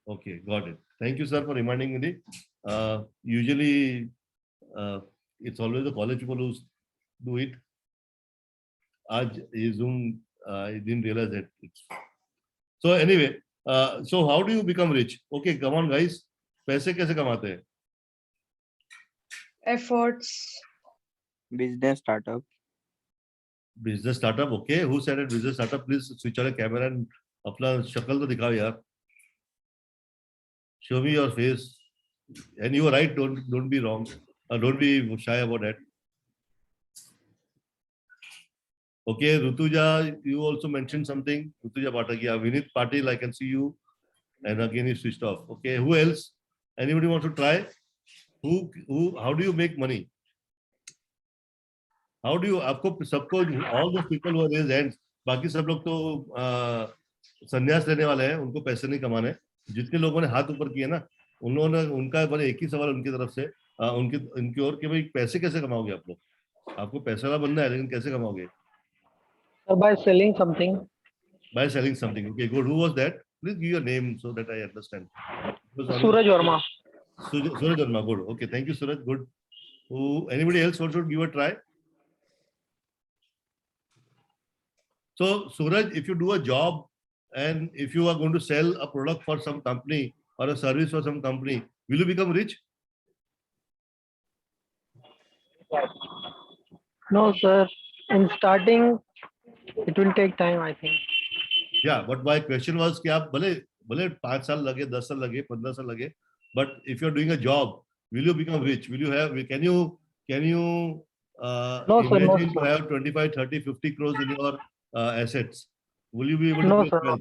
Okay, got it. Thank you, sir, for reminding me. Usually, it's always the college people who do it. Aaj ye Zoom, I didn't realize that. So anyway, so how do you become rich? Okay, come on, guys. पैसे कैसे कमाते हैं? Efforts. Business startup. Business startup. Okay, who said it? Business startup. Please switch on the camera and अपना शक्ल तो दिखाओ यार. Show me your face. And you are right. Don't be wrong. Don't be shy about that. Okay, Rutuja, you also mentioned something. Rutuja Patak, yeah, Vinit Patil, I can see you. And again, you switched off. Okay, who else? Anybody want to try? How do you make money? How do you, आपको सबको, all those people who are raised hands, बाकी सब लोग तो संन्यास लेने वाले हैं, उनको पैसे नहीं कमाने. जितने लोगों ने हाथ ऊपर किए ना, उन्होंने उनका बड़े एक ही सवाल उनकी तरफ से, उनकी ओर कि भाई पैसे कैसे कमाओगे आप लोग? आपको पैसे वाला बनना है, लेकिन कैसे कमाओगे? By selling something. By selling something. Okay, good. Who was that? Please give your name so that I understand. Suraj Verma. Suraj Verma, good. Okay, thank you, Suraj. Good. Anybody else want to give a try? So, Suraj, if you do a job and if you are going to sell a product for some company or a service for some company, will you become rich? No, sir. In starting, it will take time, I think. Yeah, but my question was कि आप भले 5 साल लगे, 10 साल लगे, 15 साल लगे, but if you're doing a job, will you become rich? Will you have? Can you No, sir, no, imagine to sir. have 25, 30, 50 crores in your assets? Will you be able to No, pay sir. 12?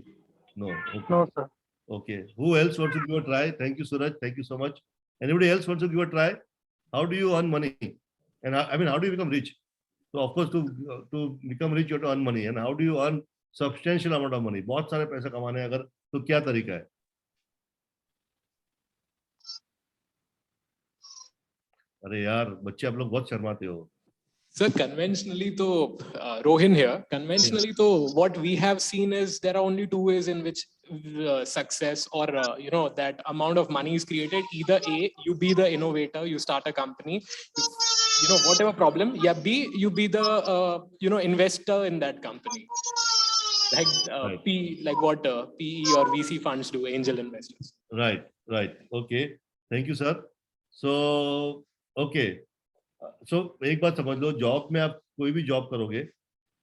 No. Okay. No, sir. Okay. Who else wants to give a try? Thank you, Suraj. Thank you so much. Anybody else wants to give a try? How do you earn money? And I mean, how do you become rich? So of course, to become rich, you have to earn money. And how do you earn substantial amount of money? बहुत सारे पैसे कमाने हैं अगर, तो क्या तरीका है? अरे यार, बच्चे आप लोग बहुत शर्माते हो. Sir, conventionally, to Rohin here, conventionally, to what we have seen is there are only 2 ways in which success or, that amount of money is created. Either A, you be the innovator, you start a company, whatever problem. Yeah, B, you be the, investor in that company. Like, Right. like what PE or VC funds do, angel investors. Right. Okay. Thank you, sir. So, okay. So एक बात समझ लो, job में आप कोई भी job करोगे,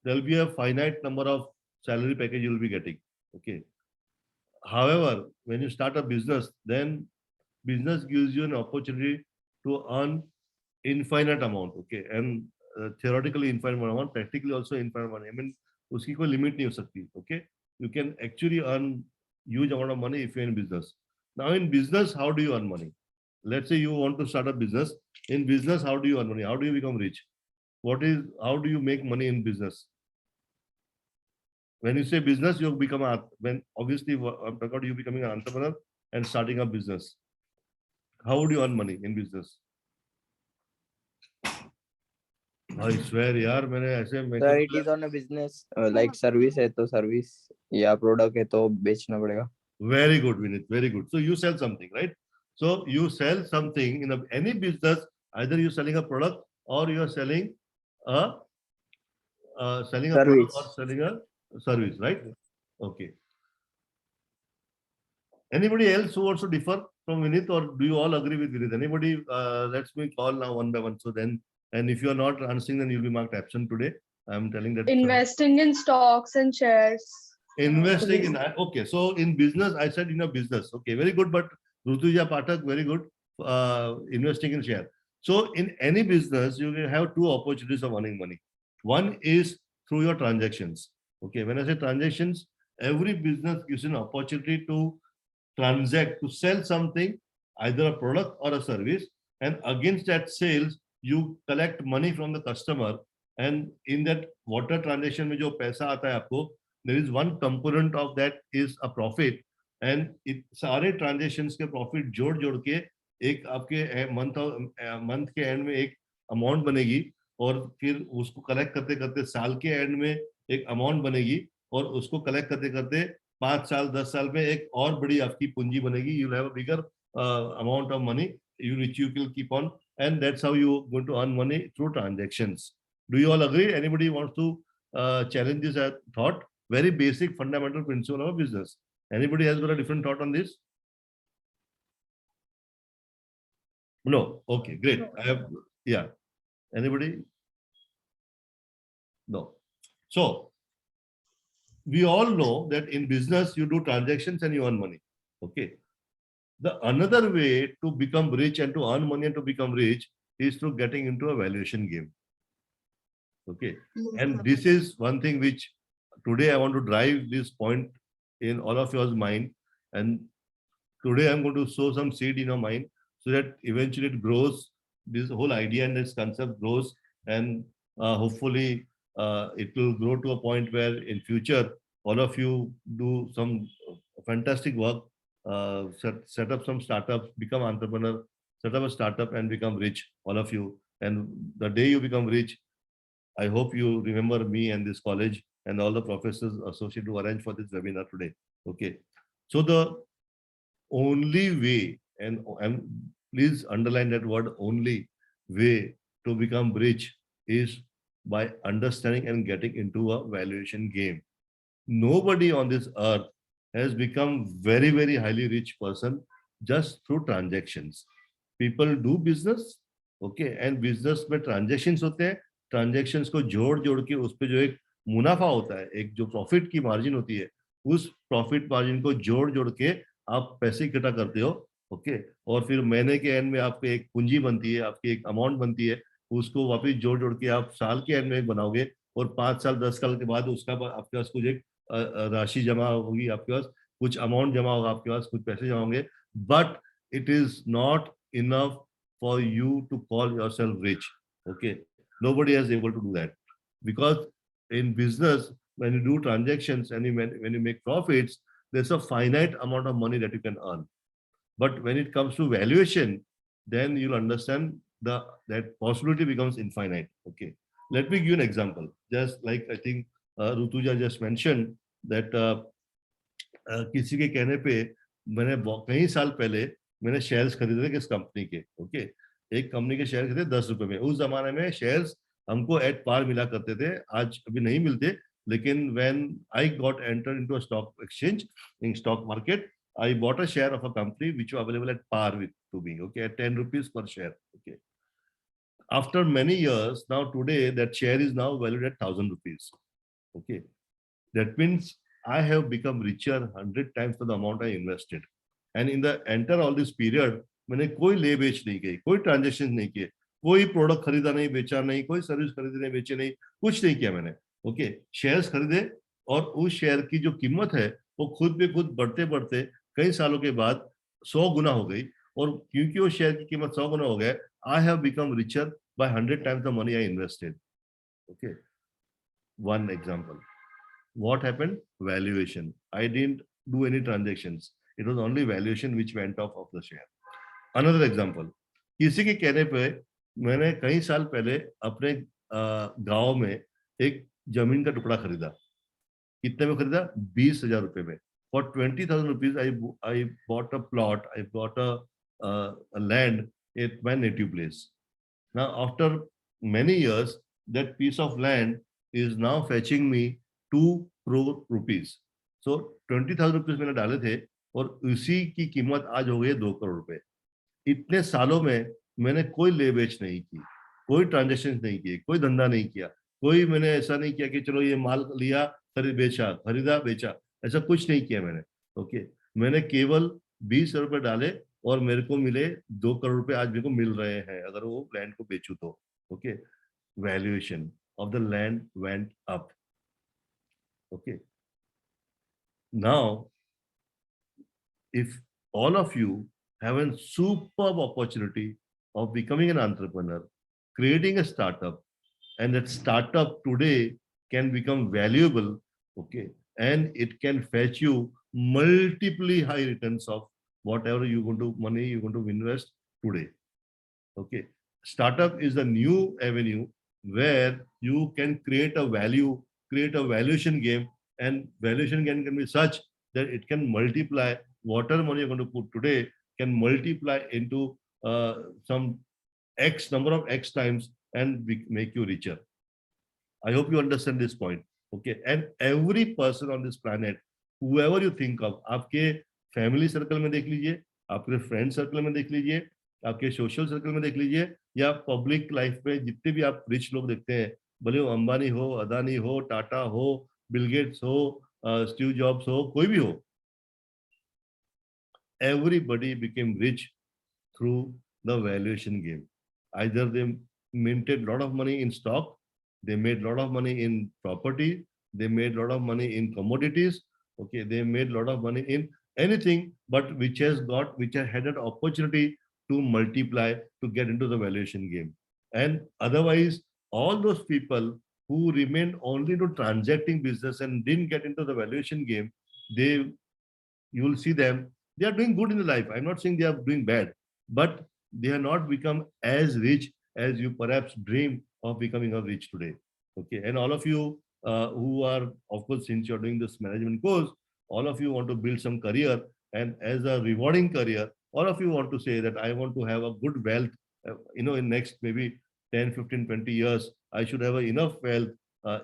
there will be a finite number of salary package you will be getting. Okay. However, when you start a business, then business gives you an opportunity to earn infinite amount. Okay. And theoretically infinite amount, practically also infinite amount. I mean, उसकी कोई limit नहीं हो सकती. Okay. You can actually earn huge amount of money if you're in business. Now in business, how do you earn money? Let's say you want to start a business. In business, how do you earn money? How do you become rich? How do you make money in business? When you say business, you become obviously I'm talking about you becoming an entrepreneur and starting a business. How would you earn money in business? I swear, यार मैंने ऐसे So it is on a business like service है तो service या product है तो बेचना पड़ेगा. Very good, Vinit. Very good. So you sell something, right? So you sell something in any business. Either you're selling a product or you're selling a Service. product or selling a service, right? Okay. Anybody else who wants to differ from Vinit, or do you all agree with Vinit? Anybody? Let's me call now one by one. So then, and if you are not answering, then you'll be marked absent today. I'm telling that. Investing in stocks and shares. Investing in, okay. So in business, I said in a business. Okay, very good. But Rutuja Patak, very good. Investing in share. So in any business, you can have 2 opportunities of earning money. One is through your transactions. Okay, when I say transactions, every business gives you an opportunity to transact, to sell something, either a product or a service, and against that sales, you collect money from the customer. And in that water transaction, में जो पैसा आता है आपको, there is one component of that is a profit, and सारे transactions के profit जोड़ के एक आपके month के end में एक amount बनेगी, और फिर उसको collect करते साल के end में एक amount बनेगी, और उसको collect करते 5 साल 10 साल में एक और बड़ी आपकी पूंजी बनेगी. You'll have a bigger amount of money which you will keep on, and that's how you going to earn money through transactions. Do you all agree? Anybody wants to challenge this thought? Very basic fundamental principle of business. Anybody has got a different thought on this? No. Okay, great. I have, yeah. Anybody? No. So we all know that in business you do transactions and you earn money. Okay. The another way to become rich and to earn money and to become rich is through getting into a valuation game. Okay. And this is one thing which today I want to drive this point in all of yours mind. And today I'm going to sow some seed in your mind so that eventually it grows. This whole idea and this concept grows, and hopefully it will grow to a point where in future all of you do some fantastic work, set up some startups, become entrepreneur, set up a startup and become rich, all of you. And the day you become rich, I hope you remember me and this college and all the professors associated to arrange for this webinar today. Okay. So the only way, and please underline that word, only way to become rich is by understanding and getting into a valuation game. Nobody on this earth has become very, very highly rich person just through transactions. People do business, okay, and business में transactions होते हैं. Transactions को जोड़ जोड़ के उस पे जो एक मुनाफा होता है, एक जो प्रॉफिट की मार्जिन होती है, उस प्रॉफिट मार्जिन को जोड़ जोड़ के आप पैसे इकट्ठा करते हो, ओके, और फिर महीने के एंड में आपको एक पूंजी बनती है, आपकी एक अमाउंट बनती है, उसको वापस जोड़ जोड़ के आप साल के एंड में एक बनाओगे और 5 साल 10 साल के बाद उसका आपके पास कुछ एक राशि जमा होगी, आपके पास कुछ अमाउंट जमा होगा, आपके पास कुछ पैसे जमा होंगे, but it is not enough for you to call yourself rich. Okay, nobody is able to do that, because in business when you do transactions and when you make profits, there's a finite amount of money that you can earn. But when it comes to valuation, then you'll understand that possibility becomes infinite. Okay, let me give you an example. Just like I think Rutuja just mentioned that किसी के कहने पे मैंने कई साल पहले मैंने shares खरीदे थे किस कंपनी के, ओके, एक कंपनी के शेयर खरीदे 10 रुपए में. उस जमाने में शेयर्स हमको एट पार मिला करते थे, आज अभी नहीं मिलते, लेकिन when I got enter into a stock exchange in stock market, I bought a share of a company which was available at par with to me, okay, at 10 rupees per share. Okay, after many years, now today that share is now valued at 1,000 rupees. Okay, that means I have become richer 100 times for the amount I invested. And in the entire all this period, मैंने कोई ले बेच नहीं की, कोई transaction नहीं किए, कोई प्रोडक्ट खरीदा नहीं, बेचा नहीं, कोई सर्विस खरीदी नहीं, बेचे नहीं, कुछ नहीं किया मैंने. ओके, शेयर्स खरीदे और उस शेयर की जो कीमत है वो खुद पे खुद बढ़ते बढ़ते कई सालों के बाद 100 गुना हो गई. और क्योंकि वो शेयर की कीमत 100 गुना हो गया, I have become richer by 100 times the money I invested. Okay, one example. What happened? Valuation. I didn't do any transactions. It was only valuation which went off of the share. Another example. किसी के कहने पे मैंने कई साल पहले अपने गांव में एक जमीन का टुकड़ा खरीदा. कितने में खरीदा? 20,000 रुपए में. For 20,000 rupees, I bought a plot. I bought a land at my native place. Now, after many years, that piece of land is now fetching me 2 crore rupees. So 20,000 rupees मैंने डाले थे और उसी की कीमत आज हो गई 2 करोड़ रुपए. इतने सालों में मैंने कोई ले बेच नहीं की, कोई ट्रांजेक्शन नहीं किए, कोई धंधा नहीं किया, कोई मैंने ऐसा नहीं किया कि चलो ये माल लिया बेचा, खरीदा बेचा, ऐसा कुछ नहीं किया मैंने. ओके, मैंने केवल 20 रुपए डाले और मेरे को मिले 2 करोड़ रुपए आज मेरे को मिल रहे हैं अगर वो लैंड को बेचूं तो. Okay, valuation of the land went up. Okay, now if all of you have a superb opportunity of becoming an entrepreneur, creating a startup, and that startup today can become valuable, okay, and it can fetch you multiply high returns of whatever you're going to money you're going to invest today. Okay, startup is a new avenue where you can create a value, create a valuation game, and valuation game can be such that it can multiply. Whatever money you're going to put today can multiply into some X number of X times and make you richer. I hope you understand this point. Okay. And every person on this planet, whoever you think of, आपके family circle में देख लीजिए, आपके friend circle में देख लीजिए, आपके social circle में देख लीजिए, या पब्लिक लाइफ में जितने भी आप रिच लोग देखते हैं, भले वो अंबानी हो, अदानी हो, टाटा हो, बिल गेट्स हो, स्टीव जॉब्स हो, कोई भी हो, everybody became rich through the valuation game. Either they minted a lot of money in stock, they made a lot of money in property, they made a lot of money in commodities, okay, they made a lot of money in anything, but which has had an opportunity to multiply, to get into the valuation game. And otherwise, all those people who remained only to transacting business and didn't get into the valuation game, you will see them, they are doing good in life. I'm not saying they are doing bad, but they have not become as rich as you perhaps dream of becoming a rich today. Okay, and all of you who are, of course, since you're doing this management course, all of you want to build some career, and as a rewarding career, all of you want to say that I want to have a good wealth, in next maybe 10, 15, 20 years, I should have enough wealth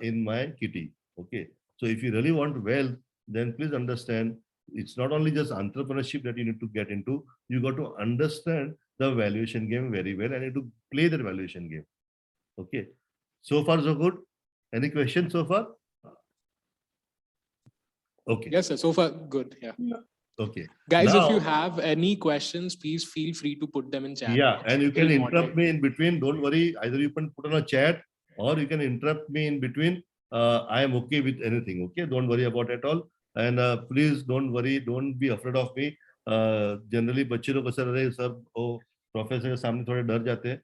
in my kitty. Okay, so if you really want wealth, then please understand, it's not only just entrepreneurship that you need to get into, you got to understand the valuation game very well and you need to play that valuation game. Okay, so far so good. Any questions so far? Okay. Yes, sir. So far, good. Yeah. Okay. Guys, if you Now- have any questions, please feel free to put them in chat. Yeah, box. and you can We'll interrupt moderate. me in between. Don't worry. Either you can put on a chat or you can interrupt me in between. I am okay with anything. Okay, don't worry about it at all. And please don't worry. Don't be afraid of me. Generally, बच्चे लोग अक्सर अरे sir वो professor के सामने थोड़े डर जाते हैं.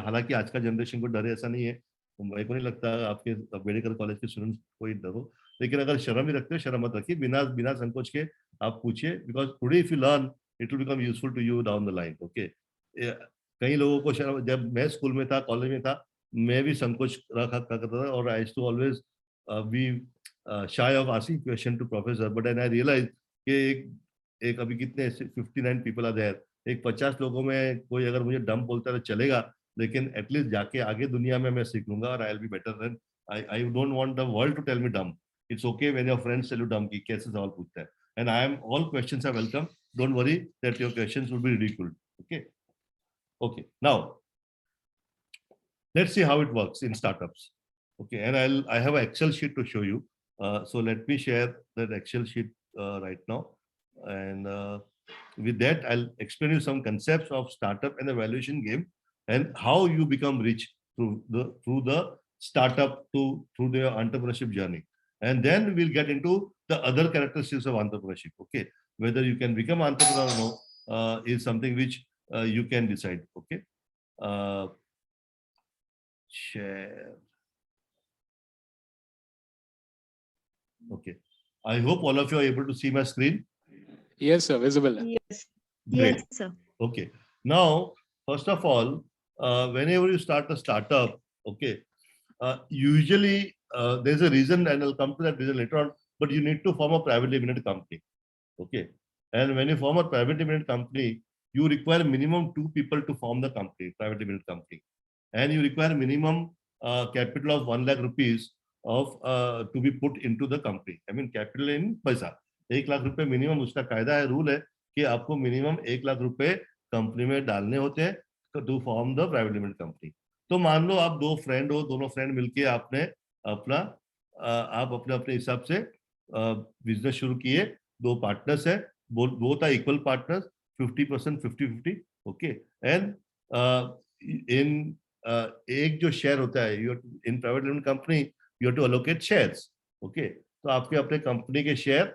हालांकि आज का जनरेशन को डर ऐसा नहीं है. मेरे को नहीं लगता आपके बेडेकर कॉलेज के स्टूडेंट्स कोई डरो. लेकिन अगर शर्म ही रखते हो, शर्म मत रखिए. बिना बिना संकोच के आप पूछिए. Because today if you learn, it will become useful to you down the line. Okay, कई लोगों को शर्म, जब मैं स्कूल में था, कॉलेज में था, मैं भी संकोच रखा करता था और I too always be shy of asking question to professor. But and I realise कि एक अभी कितने 59 पीपल आर देयर, एक 50 लोगों में कोई अगर मुझे डम बोलता है तो चलेगा, लेकिन एटलीस्ट जाके आगे दुनिया में मैं सीख लूंगा और I will be better then. I don't want the world to tell me dumb. It's okay when your friends tell you dumb की कैसे सवाल पूछता है. And I am all questions are welcome. Don't worry that your questions will be ridiculed. Okay. Okay. Now, let's see how it works in startups. Okay. And I have an Excel sheet to show you. So let me share that Excel sheet right now. And with that, I'll explain you some concepts of startup and the valuation game and how you become rich through the startup through their entrepreneurship journey. And then we'll get into the other characteristics of entrepreneurship. Okay. Whether you can become entrepreneur or no is something which you can decide. Okay. Share. Okay. I hope all of you are able to see my screen. Yes, sir. Visible. Yes. Great. Yes, sir. Okay. Now, first of all, whenever you start a startup, okay, usually there's a reason, and I'll come to that reason later on, but you need to form a private limited company. Okay. And when you form a private limited company, you require minimum 2 people to form the company, private limited company. And you require minimum capital of 1 lakh rupees to be put into the company. I mean, capital in पैसा. 1 लाख रुपए minimum, उसका कायदा है, rule है कि आपको minimum 1 lakh रुपए company में डालने होते हैं to form the private limited company. तो मान लो आप 2 फ्रेंड हो, दोनों फ्रेंड मिलके आपने आप अपने हिसाब से बिजनेस शुरू किए. 2 पार्टनर्स है, both are equal partners, 50%, 50-50. Okay. And in एक जो शेयर होता है, in private limited company you have to allocate shares. Okay. तो आपके अपने कंपनी के शेयर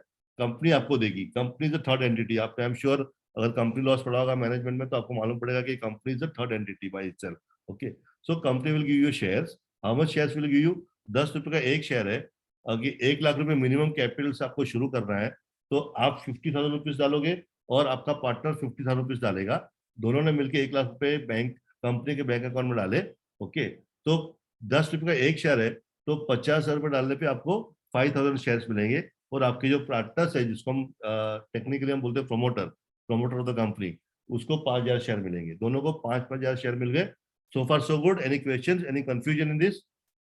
कंपनी आपको देगी. Company is a third entity. आप आई एम श्योर अगर कंपनी लॉस पड़ा होगा मैनेजमेंट में तो आपको मालूम पड़ेगा कि company is a third entity by itself. Okay. So company will give you shares. How much shares will give you? 10 रुपए का एक शेयर है. अगर 1 लाख रुपए मिनिमम कैपिटल से आपको शुरू करना है तो आप 50,000 रुपीज डालोगे और आपका पार्टनर 50,000 रुपीज डालेगा. दोनों ने मिलकर 1 लाख रुपए बैंक कंपनी के बैंक अकाउंट में डाले. ओके. तो 10 रुपए का एक शेयर है तो 50,000 रुपए डालने पे आपको 5,000 शेयर्स मिलेंगे. और आपके जो पार्टनर्स है जिसको हम टेक्निकली हम बोलते हैं प्रमोटर ऑफ द कंपनी, उसको 5,000 शेयर मिलेंगे, दोनों को 5,000 शेयर मिल गए. So far so good. Any questions, any confusion in this?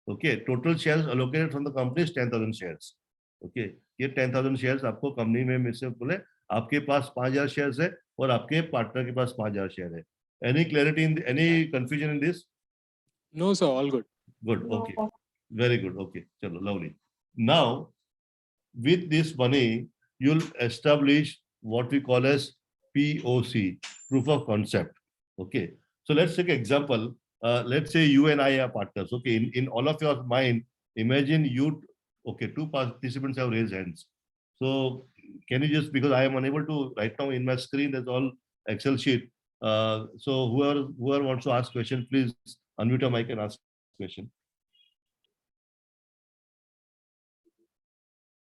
Okay, total shares allocated from the company is 10,000 shares. Okay, ये 10,000 shares आपको कंपनी में से बोले आपके पास 5,000 shares है और आपके पार्टनर के पास 5,000 शेयर है. Any clarity in any confusion in this? No, sir, all good. Good. Okay, very good. Okay, chalo, lovely. Now with this money you'll establish what we call as POC, proof of concept. Okay, so let's take an example. Let's say you and I are partners. Okay, in all of your mind, imagine you. Okay, two participants have raised hands. So can you just, because I am unable to right now in my screen, there's all Excel sheet. So whoever wants to ask question, please unmute your mic and ask question.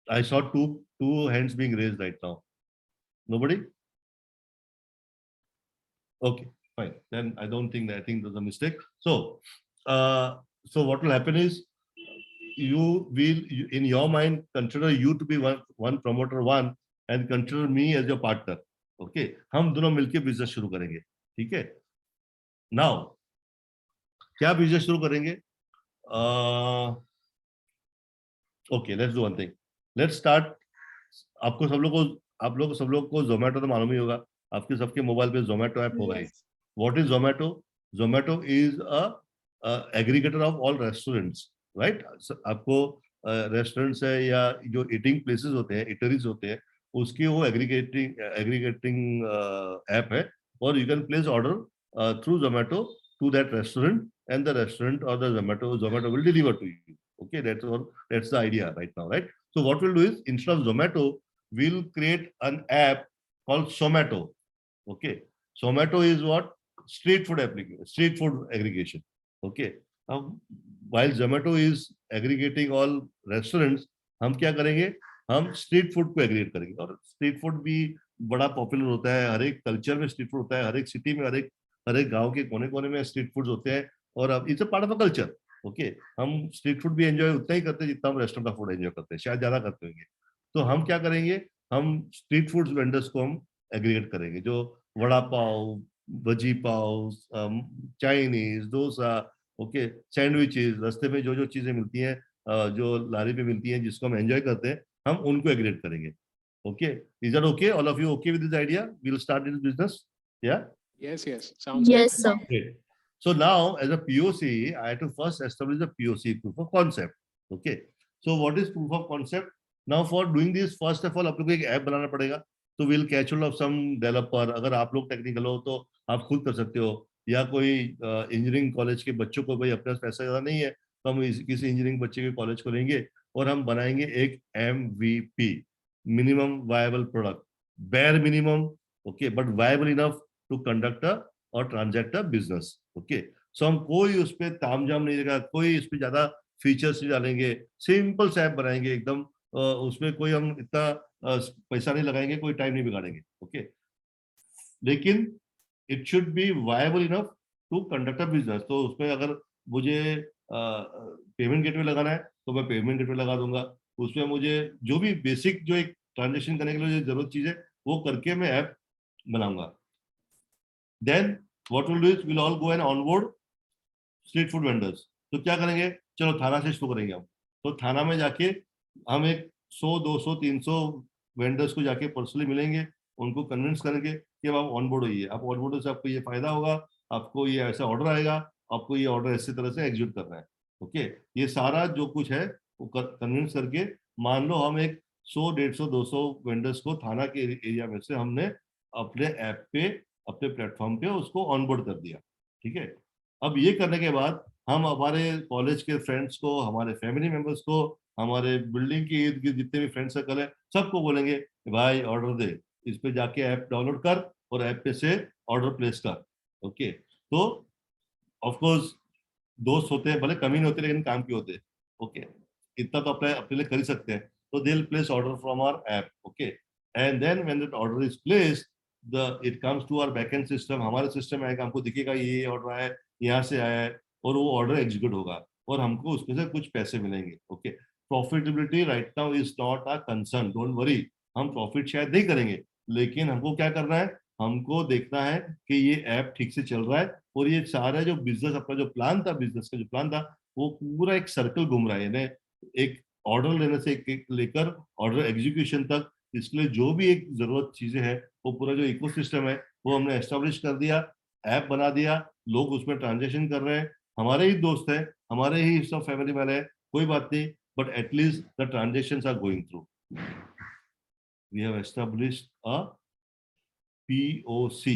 I saw two hands being raised right now. Nobody? Okay, fine. Then I don't think that, I think there's a mistake. So, so what will happen is in your mind, consider you to be one promoter one and consider me as your partner. Okay, हम दोनों मिलके business शुरू करेंगे. ठीक है? Now, क्या business शुरू करेंगे? Okay, let's do one thing. Let's start. आप लोग सब लोग को जोमेटो तो मालूम ही होगा. आपके सबके मोबाइल पे जोमेटो ऐप होगा ही. What is Zomato? Zomato is a aggregator of all restaurants, right? आपको रेस्टोरेंट्स है या जो ईटिंग प्लेसेस होते हैं, इटरीज होते हैं, उसके वो एग्रीगेटिंग ऐप है और you can place order through Zomato to that restaurant and the restaurant or the Zomato will deliver to you. Okay, that's the idea right now, right? So what we'll do is instead of Zomato, we'll create an app called Zomato. Okay, Zomato is what? Street food aggregation. Okay, while Zomato is aggregating all restaurants, हम क्या करेंगे? हम street food को aggregate करेंगे. और street food भी बड़ा popular होता है, हर एक कल्चर में स्ट्रीट फूड होता है, हर एक सिटी में, हर एक गांव के कोने कोने में स्ट्रीट फूड्स होते हैं और अब it's a part of a culture. Okay, हम स्ट्रीट फूड भी एंजॉय उतना ही करते हैं जितना हम रेस्टोरेंट का फूड एंजॉय करते हैं, शायद ज्यादा करते होंगे. तो हम क्या करेंगे? हम स्ट्रीट फूड वेंडर्स को हम एग्रीगेट करेंगे, जो वड़ा पाव, भजी पाव, चाइनीज, डोसा, ओके, सैंडविचेस, रास्ते में जो चीजें मिलती हैं, जो लारी पे मिलती हैं, जिसको हम एंजॉय करते हैं, हम उनको एग्रीगेट करेंगे. Okay, is that okay? All of you okay with this idea? We will start this business. Yeah? Yes, sounds Yes, good. sir. Great. So now, as a POC, I have to first establish a POC, proof of concept. Okay. So what is proof of concept? Now for doing this, first of all, आप लोग को एक app बनाना पड़ेगा. तो we'll catch hold of some developer. अगर आप लोग technical हो तो आप खुद कर सकते हो, या कोई इंजीनियरिंग कॉलेज के बच्चों को, भाई अपने पास पैसा ज्यादा नहीं है तो हम किसी इंजीनियरिंग बच्चे के कॉलेज को लेंगे और हम बनाएंगे एक MVP, minimum viable product, bare minimum, okay, but viable enough to conduct और ट्रांजैक्ट बिजनेस. ओके, सो हम कोई उस पर तामझाम नहीं देगा, कोई इस पर ज्यादा फीचर्स नहीं डालेंगे, सिंपल सा ऐप बनाएंगे एकदम. उसमें कोई हम इतना पैसा नहीं लगाएंगे, कोई टाइम नहीं बिगाड़ेंगे. ओके, लेकिन it should be viable enough to conduct a business. तो उसमें अगर मुझे पेमेंट गेटवे लगाना है तो मैं पेमेंट गेटवे लगा दूंगा. उसमें मुझे जो भी बेसिक जो एक ट्रांजेक्शन करने के लिए जरूरत चीज है वो करके मैं ऐप बनाऊंगा. Then what we'll do is we'll all go and onboard street food vendors. तो क्या करेंगे? चलो थाना से शुरू करेंगे हम. तो थाना में जाके हम एक 100, 200, 300 वेंडर्स को जाके पर्सनली मिलेंगे, उनको कन्विंस करेंगे कि अब आप ऑनबोर्ड होइए. आप ऑनबोर्ड से आपको ये फायदा होगा, आपको ये ऐसा ऑर्डर आएगा, आपको ये ऑर्डर ऐसी तरह से एग्जीक्यूट करना है. ओके, ये सारा जो कुछ है वो कन्विंस करके, मान लो हम एक 100, 150, 200 वेंडर्स को थाना के एरिया में से हमने अपने ऐप पे, अपने प्लेटफॉर्म पे उसको ऑनबोर्ड कर दिया. ठीक है, अब ये करने के बाद हम हमारे कॉलेज के फ्रेंड्स को, हमारे फैमिली मेंबर्स को, हमारे बिल्डिंग के इर्द गिर्द जितने भी फ्रेंड सर्कल है, सबको बोलेंगे भाई ऑर्डर दे, इस पे जाके ऐप डाउनलोड कर और ऐप पे से ऑर्डर प्लेस कर. ओके, तो ऑफकोर्स दोस्त होते हैं, भले कमी नहीं होते लेकिन काम के होते हैं. ओके, इतना तो अपने लिए कर ही सकते हैं. तो they will place order from our app. Okay, and then when that order is placed, it comes to our backend system. हमारे सिस्टम आएगा, हमको दिखेगा ये ऑर्डर आया है, यहाँ से आया है, और वो ऑर्डर एग्जीक्यूट होगा और हमको उसमें से कुछ पैसे मिलेंगे. Okay, profitability right now is not a concern, don't worry, हम प्रॉफिट शायद नहीं करेंगे, लेकिन हमको क्या करना है, हमको देखना है कि ये ऐप ठीक से चल रहा है और ये सारा जो बिजनेस अपना जो प्लान था, बिजनेस का जो प्लान था, वो पूरा एक सर्कल घूम रहा है, यानी एक ऑर्डर लेने से एक लेकर ऑर्डर एग्जीक्यूशन तक, इसलिए जो भी एक जरूरत चीजें हैं, वो पूरा जो इकोसिस्टम है वो हमने एस्टेब्लिश कर दिया, ऐप बना दिया, लोग उसमें ट्रांजेक्शन कर रहे हैं, हमारे ही दोस्त हैं, हमारे ही सब फैमिली वाले हैं, कोई बात नहीं, but at least the transactions are going through. We have established a POC,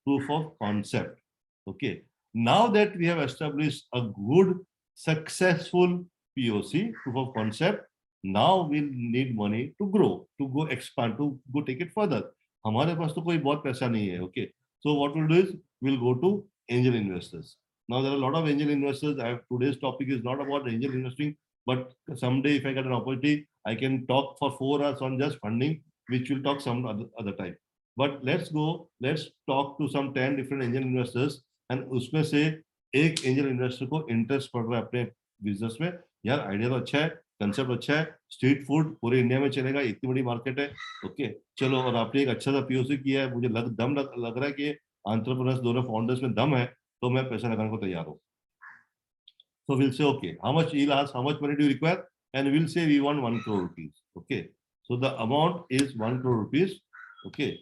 proof of concept. Okay. Now that we have established a good, successful POC, proof of concept, now we need money to grow, to go expand, to go take it further. हमारे पास तो कोई बहुत पैसा नहीं है. Okay. So what we'll do is we'll go to angel investors. Now there are a lot of angel investors. Today's topic is not about angel investing, but someday if I get an opportunity, I can talk for 4 hours on just funding, which we'll talk some other time. But let's talk to some 10 different angel investors, and उसमें से एक angel investor को interest पड़ रहा है अपने business में, यार आइडिया तो अच्छा है, कंसेप्ट अच्छा है, स्ट्रीट फूड पूरे इंडिया में चलेगा, इतनी बड़ी मार्केट है, ओके चलो, और आपने एक अच्छा सा पीओसी किया है, मुझे लग रहा है कि एंटरप्रेन्योर्स दोनों फाउंडर्स में दम है, तो मैं पैसा लगाने को तैयार हूँ. So we'll say, okay, he'll ask, how much money do you require? And we'll say we want 1 crore rupees. Okay. So the amount is 1 crore rupees. Okay.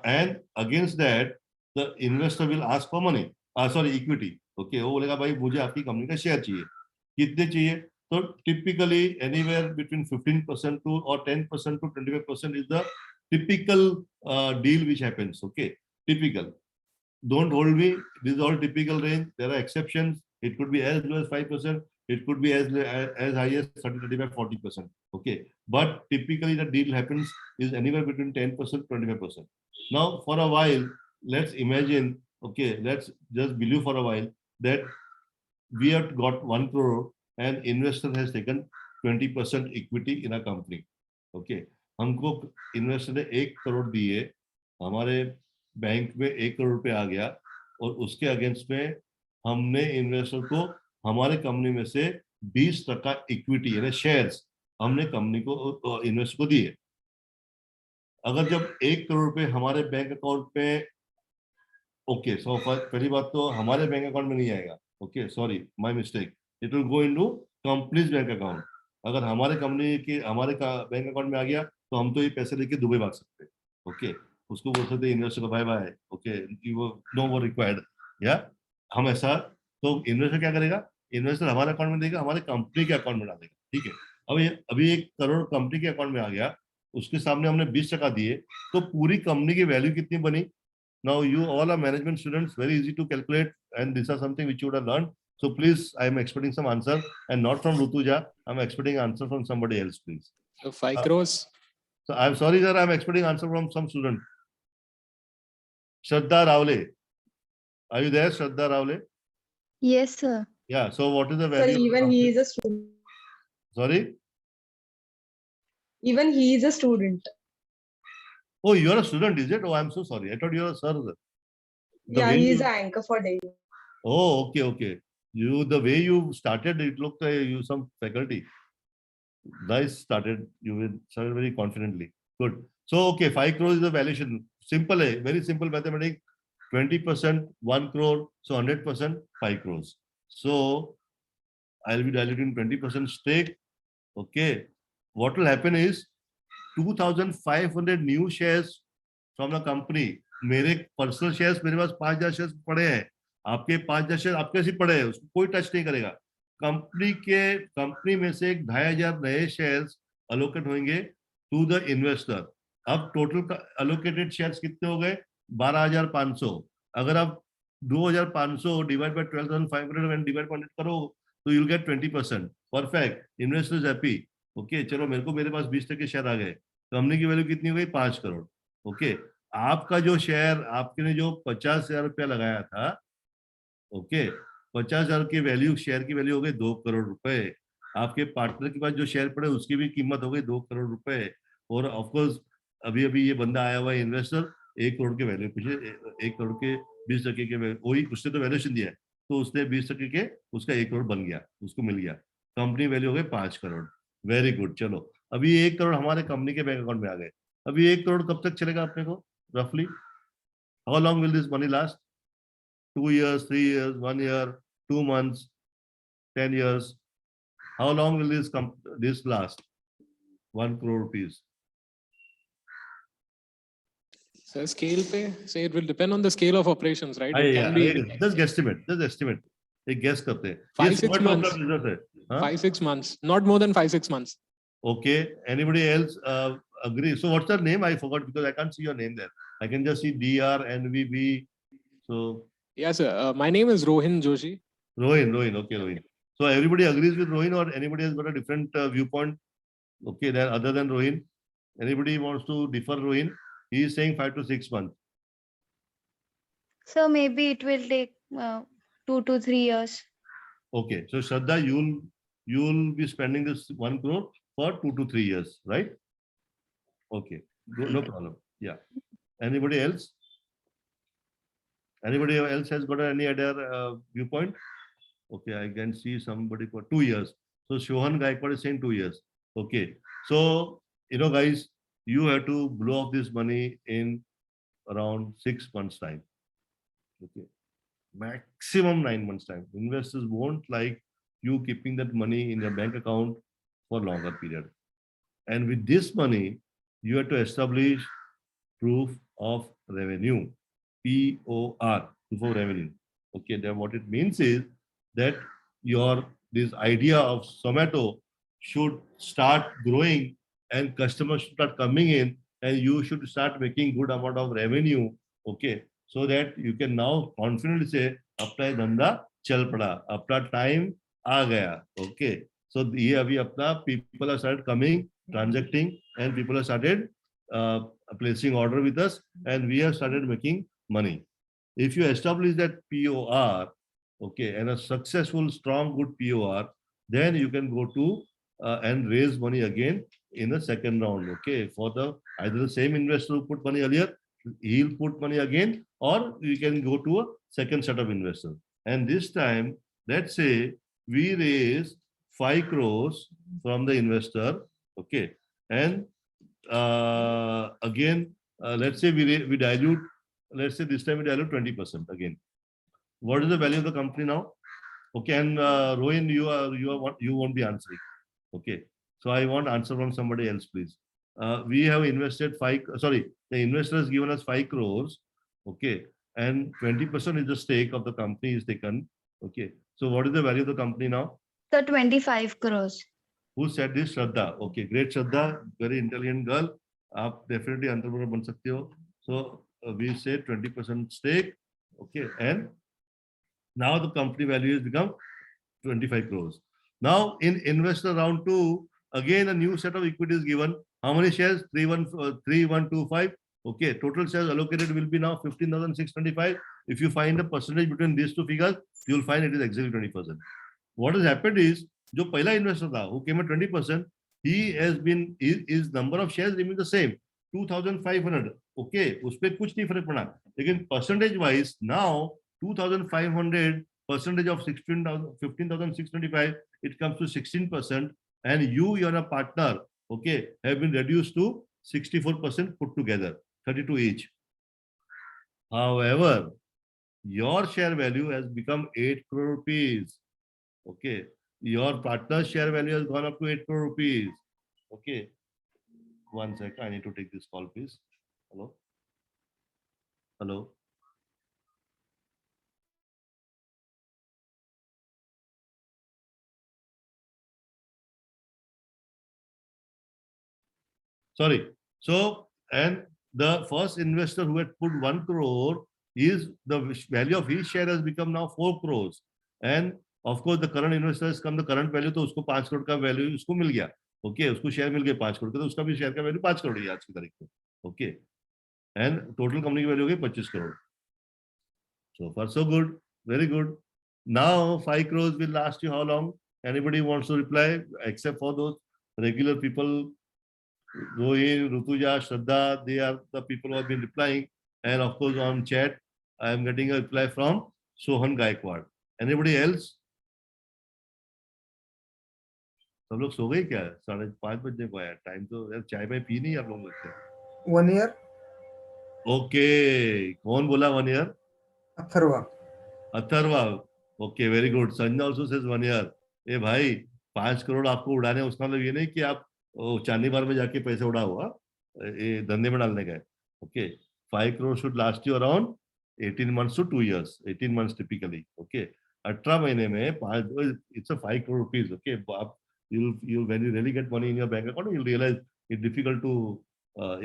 And against that, the investor will ask for money. Equity. Okay. वो बोलेगा भाई मुझे आपकी company का share चाहिए. कितने चाहिए? So typically anywhere between 15% to or 10% to 25% is the typical deal which happens. Okay. Typical. Don't hold me. This is all typical range. There are exceptions. It could be as low as 5%. It could be as high as 30, 35, 40%. Okay. But typically the deal happens is anywhere between 10%, 25%. Now for a while, let's imagine, okay, let's just believe for a while that we have got 1 crore and investor has taken 20% equity in a company. Okay. हमको investor ने 1 करोड़ दिए, हमारे bank में 1 करोड़ रुपए आ गया, और उसके against में हमने इन्वेस्टर को हमारे कंपनी में से 20% इक्विटी यानी शेयर्स हमने कंपनी को इन्वेस्टर को दिए. अगर जब 1 करोड़ रुपए हमारे बैंक अकाउंट में, ओके सो पहली बात तो हमारे बैंक अकाउंट में नहीं आएगा, okay sorry my mistake, it will go into companies bank account. अगर हमारे कंपनी के हमारे बैंक अकाउंट में आ गया तो हम तो ये पैसे लेके दुबई भाग सकते हैं. ओके. उसको बोल सकते हैं इन्वेस्टर को bye bye, okay no more required, या हम ऐसा, तो इन्वेस्टर क्या करेगा, इन्वेस्टर हमारे अकाउंट में देगा, हमारे कंपनी के अकाउंट में डालेगा. ठीक है. अभी 1 करोड़ कंपनी के अकाउंट में आ गया, उसके सामने हमने 20% दिए, तो पूरी कंपनी की वैल्यू कितनी बनी. Now you all are management students, very easy to calculate, and this is something which you would have learned. So please, I am expecting some answer, and not from Rutuja. I'm expecting answer from somebody else, please. So 5 crores. So I'm sorry, sir. I'm expecting answer from some student. Shraddha Ravle. Are you there, Shraddha Ravle? Yes, sir. Yeah. So what is the Sir, value? even he is a student. Sorry? Even he is a student. Oh, you're a student, is it? Oh, I'm so sorry. I thought you were a sir. Yeah, he is an anchor for day. Oh, okay, okay. The way you started, it looked like you some faculty. Nice started. You started very confidently. Good. So, okay, 5 crores is the valuation. Simple, very simple mathematics. 20%, 1 crore. So 100%, 5 crores. So I'll be diluting 20% stake. Okay. What will happen is 2,500 new shares from the company. मेरे personal shares मेरे पास 5,000 shares पड़े हैं, आपके 5,000 share आपके ऐसे पड़े हैं, उसको कोई टच नहीं करेगा. कंपनी में से 2,500 नए शेयर्स अलोकेट होंगे टू द इन्वेस्टर. अब टोटल अलोकेटेड शेयर्स कितने हो गए, 12,500. अगर आप 2,500 divide by 12,500 and divide by 100 करो तो you will get 20%. Perfect. Investor is happy. Okay चलो, मेरे पास 20% शेयर आ गए, कंपनी की वैल्यू कितनी हो गई, 5 करोड़. ओके. आपका जो शेयर, आपने जो 50,000 रुपया लगाया था, ओके, 50,000 की वैल्यू, शेयर की वैल्यू हो गई 2 करोड़ रुपए. आपके पार्टनर के पास जो शेयर पड़े उसकी भी कीमत हो गई 2 करोड़ रुपए. और ऑफकोर्स अभी ये बंदा आया हुआ है इन्वेस्टर, 1 करोड़ के वैल्यू पीछे, 1 करोड़ के 20% के वही उसने तो वैल्यूएशन दिया है, तो उसने 20% के उसका 1 करोड़ बन गया, उसको मिल गया. कंपनी वैल्यू हो गई 5 करोड़. वेरी गुड, चलो अभी 1 करोड़ हमारे कंपनी के बैंक अकाउंट में आ गए। अभी 1 करोड़ कब तक चलेगा अपने को रफली? How long will this money last? 2 years, 3 years, 1 year, 2 months, 10 years? How long will this last? 1 crore rupees. So scale पे, say it will depend on the scale of operations, right? It can be just estimate. एक guess करते हैं। 5-6 months. business है, हाँ? 5-6 months, not more than 5-6 months. Okay. Anybody else agree? So what's your name? I forgot because I can't see your name there. I can just see DR, NVB. So Yes, sir. My name is Rohin Joshi. Rohin. Okay, Rohin. So everybody agrees with Rohin, or anybody has got a different viewpoint? Okay, then other than Rohin, anybody wants to differ Rohin? He is saying 5 to 6 months. So maybe it will take 2 to 3 years. Okay, so Shraddha, you'll be spending this 1 crore for 2 to 3 years, right? Okay, no problem. Yeah. Anybody else? Anybody else has got any other viewpoint? Okay, I can see somebody for 2 years. So Shohan Gaikwad is saying 2 years. Okay, so guys, you have to blow off this money in around 6 months' time. Okay, maximum 9 months' time. Investors won't like you keeping that money in your bank account for longer period. And with this money, you have to establish proof of revenue, POR, proof of revenue. Okay, then what it means is that this idea of Zomato should start growing and customers should start coming in and you should start making good amount of revenue. Okay, so that you can now confidently say, अपना ये धंधा चल पड़ा, अपना time आ गया. Okay, so ये अभी अपना people have started coming, transacting, and people have started placing order with us, and we have started making money. If you establish that POR, okay, and a successful, strong, good POR, then you can go to and raise money again in the second round. Okay, for either the same investor who put money earlier, he'll put money again, or you can go to a second set of investors. And this time, let's say we raise 5 crores from the investor, okay, and again, let's say we dilute. Let's say this time we dilute 20% again. What is the value of the company now? Okay, and Rohin, you won't be answering. Okay, so I want answer from somebody else, please. We have invested the investor has given us 5 crores. Okay, and 20% is the stake of the company is taken. Okay, so what is the value of the company now? So 25 crores. Who said this? Shraddha. Okay, great Shraddha, very intelligent girl. आप definitely entrepreneur बन सकते हो. So we say 20% stake. Okay, and now the company value has become 25 crores. Now in investor round 2, again a new set of equity is given. How many shares? 3125. Okay, total shares allocated will be now 15,625. If you find the percentage between these two figures, you will find it is exactly 20%. What has happened is, जो पहला investor था, who came at 20%, his number of shares remain the same, 2,500. Okay, उसपे कुछ नहीं फर्क पड़ा. लेकिन percentage wise, now 2,500 percentage of 15,625, it comes to 16%, and you're a partner, okay, have been reduced to 64% put together, 32 each. However, your share value has become 8 crore rupees. Okay, your partner's share value has gone up to 8 crore rupees. Okay, 1 second, I need to take this call, please. Hello. Sorry. So, and the first investor who had put 1 crore, the value of his share has become now 4 crores. And of course, the current investor has come the current value, तो उसको 5 crore का value उसको मिल गया. Okay, उसको share मिल गया 5 crore का, तो उसका भी share का value 5 crore है आज की तारीख में. Okay, and total company की value हो गई 25 crore. So far so good, very good. Now 5 crores will last you how long? Anybody wants to reply, except for those regular people? Rohin, Rutuja, Shraddha, they are the people who have been replying. And of course, on chat, I am getting a reply from Sohan Gaikwad. Anybody else? सब लोग सो गए क्या? 5:30 बजने को आया time तो यार, चाय पाई पी नहीं आप लोग लगते हैं। 1 year. ओके, कौन बोला 1 year? Atharva. Atharva, okay very good. Sanjay also says 1 year. ए भाई, 5 करोड़ आपको उड़ाने हैं, उसका मतलब ये नहीं कि आप चांदी बार में जाके पैसे उड़ा हुआ, ये धंधे में डालने का है। Okay, 5 crore should last you around 18 months to 2 years, 18 months typically. Okay, 18 महीने में 5, it's a 5 crore rupees. Okay, आप you'll when you really get money in your bank account, you'll realize it's difficult to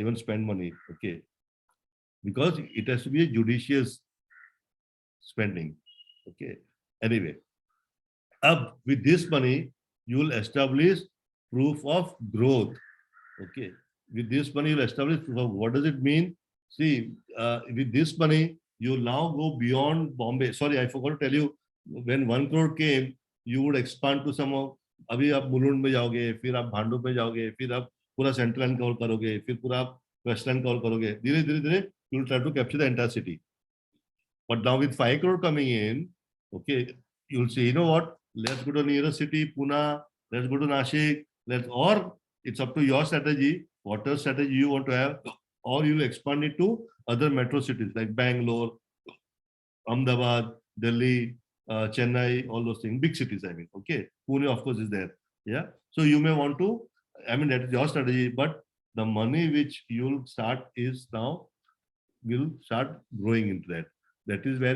even spend money. Okay, because it has to be a judicious spending. Okay, anyway, up with this money you will establish proof of growth. Okay, with this money you'll establish proof of, what does it mean? See, with this money you will now go beyond Bombay. Sorry, I forgot to tell you, when 1 crore came you would expand to some of, अभी आप मुलुंड में जाओगे, फिर आप भांडुप में जाओगे, फिर आप पूरा सेंट्रल लाइन कवर करोगे, फिर पूरा आप वेस्ट लाइन कवर करोगे, धीरे धीरे धीरे you will try to capture the entire city. But now with 5 crore coming in, okay, you'll say, you know what, let's go to nearest city, Pune, let's go to Nashik, or it's up to your strategy, what strategy you want to have, or you'll expand it to other metro cities like Bangalore, Ahmedabad, Delhi, Chennai, all those things, big cities, I mean, okay. Pune, of course, is there. Yeah. So you may want to, I mean, that is your strategy, but the money which you'll start is now will start growing into that. That is where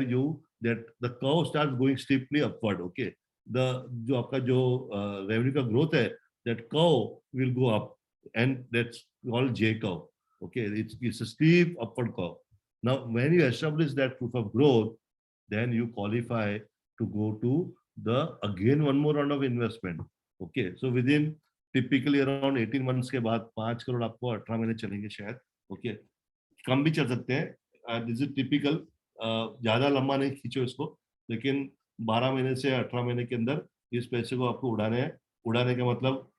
that the curve starts going steeply upward. Okay, the जो आपका जो revenue का growth है, that curve will go up, and that's called J curve. Okay, it's a steep upward curve. Now, when you establish that proof of growth, then you qualify to go to the again one more round of investment. Okay, so within typically around 18 months के बाद 5 करोड़ आपको 18 महीने चलेंगे शायद. Okay, कम भी चल सकते हैं, दिस इज टिपिकल, ज्यादा लंबा नहीं खींचो इसको, लेकिन 12 महीने से 18 महीने के अंदर इस पैसे को आपको उड़ाने हैं. उड़ाने का मतलब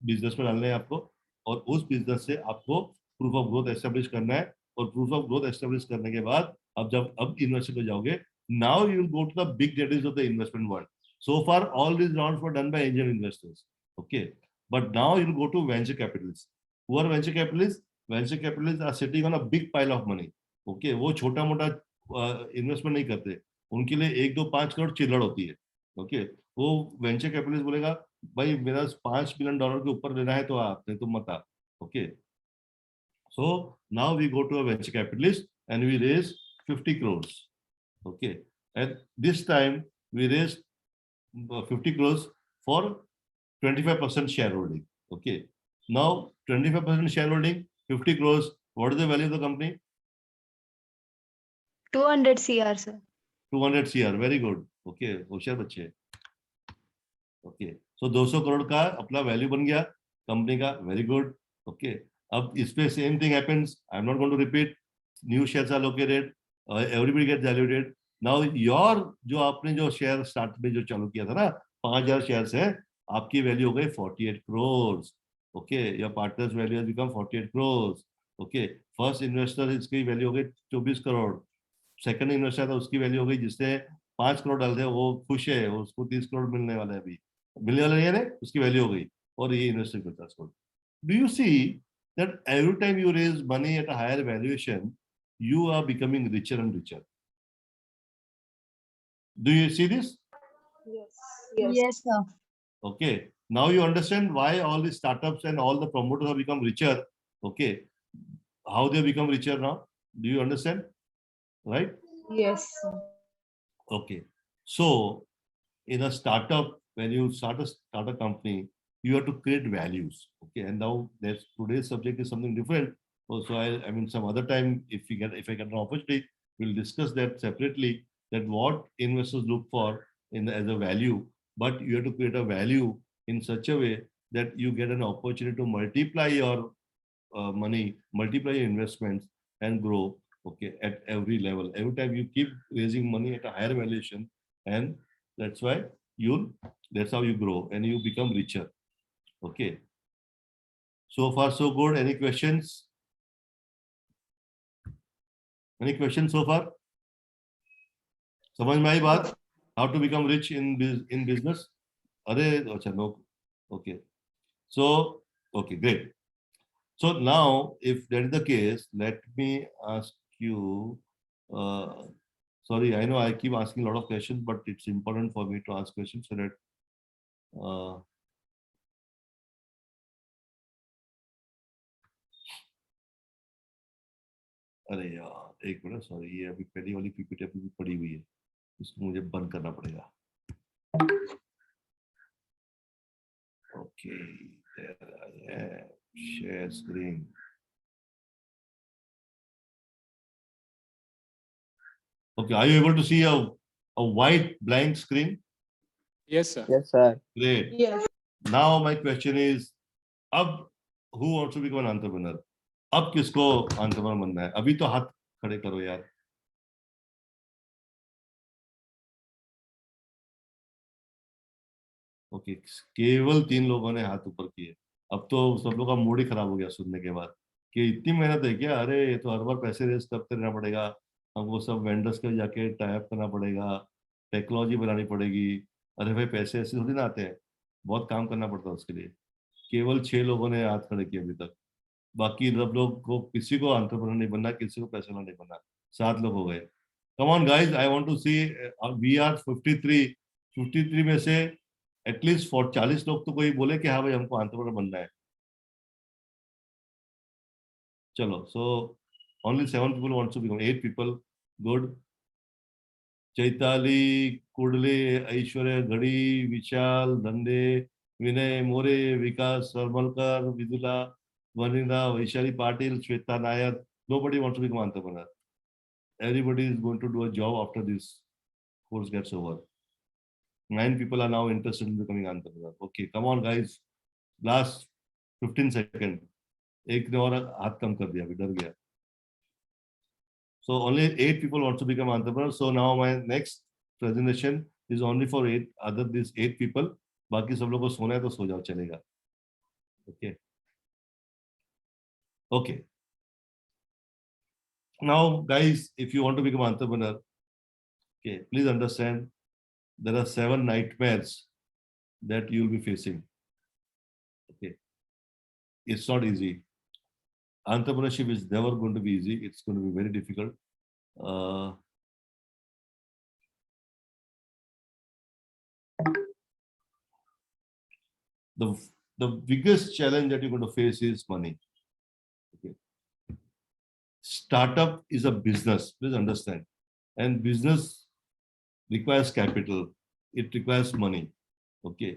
बिजनेस में डालने हैं आपको, और उस बिजनेस से आपको प्रूफ ऑफ ग्रोथ एस्टेब्लिश करना है, और प्रूफ ऑफ ग्रोथ एस्टेब्लिश करने के बाद अब इन्वेस्टमेंट पे जाओगे, now you will go to the big daddies of the investment world. So far all these rounds were done by angel investors. Okay, but now you will go to venture capitalist. Who are venture capitalist? Venture capitalists are sitting on a big pile of money. Okay, वो छोटा मोटा investment नहीं करते, उनके लिए 1, 2, 5 करोड़ चिल्लड़ होती है. Okay, वो वेंचर कैपिटलिस्ट बोलेगा भाई मेरा $5 million के ऊपर लेना है तो आप, नहीं तो मत आप. Okay, so now we go to a venture capitalist and we raise 50 crores. Okay, and this time we raised 50 crores for 25% shareholding. Okay, now 25% shareholding, 50 crores. What is the value of the company? 200 CR, sir. 200 CR. Very good. Okay, होशियार बच्चे. Okay, so 200 crore का अपना value बन गया company का. Very good. Okay, अब इस पे same thing happens. I am not going to repeat. New shares are located, everybody gets valuated. Now your जो आपने जो शेयर स्टार्ट में जो चालू किया था ना, 5000 शेयर्स है, आपकी वैल्यू हो गई 48 crores. Okay, your partner's value has become 48 crores. Okay, first investor इसकी वैल्यू हो गई 24 करोड़. सेकंड इन्वेस्टर था, उसकी वैल्यू हो गई, जिसने 5 करोड़ डाल दिया वो खुश है, उसको 30 करोड़ मिलने वाला है, अभी मिलने वाला नहीं है, उसकी वैल्यू हो गई, और ये investor 50 crore. Do you see that every time you raise money at a higher valuation, you are becoming richer and richer? Do you see this? Yes, sir. Okay, now you understand why all the startups and all the promoters have become richer. Okay, how they become richer now? Do you understand? Right? Yes, sir. Okay, so in a startup, when you start a company, you have to create values. Okay, and now that's today's subject is something different. Also, I mean some other time, if I get an opportunity, we'll discuss that separately, that what investors look for as a value. But you have to create a value in such a way that you get an opportunity to multiply your money, multiply your investments, and grow. Okay, at every level. Every time you keep raising money at a higher valuation, and that's why that's how you grow and you become richer. Okay. So far, so good. Any questions? Any questions so far? समझ में आई बात? How to become rich in business? अरे अच्छा, no Okay. So, okay, great. So now, if that is the case, let me ask you. Sorry, I know I keep asking a lot of questions, but it's important for me to ask questions so that. अरे यार एक minute sorry ये अभी पहली वाली PPT अभी भी पड़ी हुई है इसको मुझे बंद करना पड़ेगा okay share screen okay are you able to see a white blank screen Yes, sir. Yes, sir. great Yes. now my question is अब who wants to become an entrepreneur अब किसको entrepreneur बनना है अभी तो हाथ खड़े करो यार ओके केवल 3 लोगों ने हाथ ऊपर किए अब तो सब लोग का मूड ही खराब हो गया सुनने के बाद कि इतनी मेहनत है क्या अरे ये तो हर बार पैसे रेस करते रहना पड़ेगा हमको सब वेंडर्स के जाके टाई अप करना पड़ेगा टेक्नोलॉजी बनानी पड़ेगी अरे भाई पैसे ऐसे थोड़ी ना आते हैं बहुत काम करना पड़ता है उसके लिए केवल 6 लोगों ने हाथ खड़े किए अभी तक बाकी सब लोग को किसी को एंटरप्रेन्योर नहीं बनना किसी को पैसे वाला नहीं बनना 7 लोग हो गए come on guys I want to see we are 53 में से एटलीस्ट 40 लोग तो कोई बोले कि हाँ भाई हमको एंटरप्रेन्योर बनना है चलो so only 7 people wants to become 8 people good Chaitali Kudle Aishwarya Ghadi Vishal धंधे विनय मोरे विकास सरमलकर Vidula वनिंदा Vaishali Patil Shweta Nair nobody wants to become entrepreneur everybody is going to do a job after this course gets over 9 people are now interested in becoming entrepreneur okay come on guys last 15 seconds एक ने और हाथ कम कर दिया अभी डर गया so only 8 people want to become entrepreneur so now my next presentation is only for 8 other these 8 people बाकी सब लोगों को सोना है तो सो जाओ चलेगा okay okay now guys if you want to become entrepreneur okay please understand there are 7 nightmares that you'll be facing okay it's not easy entrepreneurship is never going to be easy it's going to be very difficult the biggest challenge that you're going to face is money okay startup is a business please understand and business requires capital it requires money okay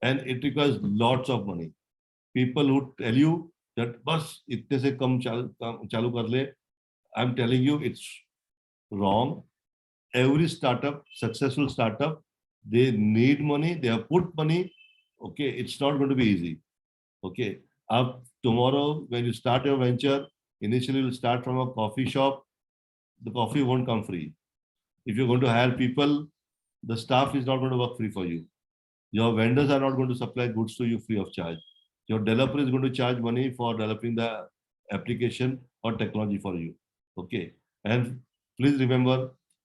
and it requires lots of money people who tell you that bas itne se kam chalu kar le I'm telling you it's wrong every startup successful startup they need money they have put money okay it's not going to be easy okay up tomorrow when you start your venture initially you'll start from a coffee shop the coffee won't come free if you're going to hire people the staff is not going to work free for you your vendors are not going to supply goods to you free of charge your developer is going to charge money for developing the application or technology for you okay and please remember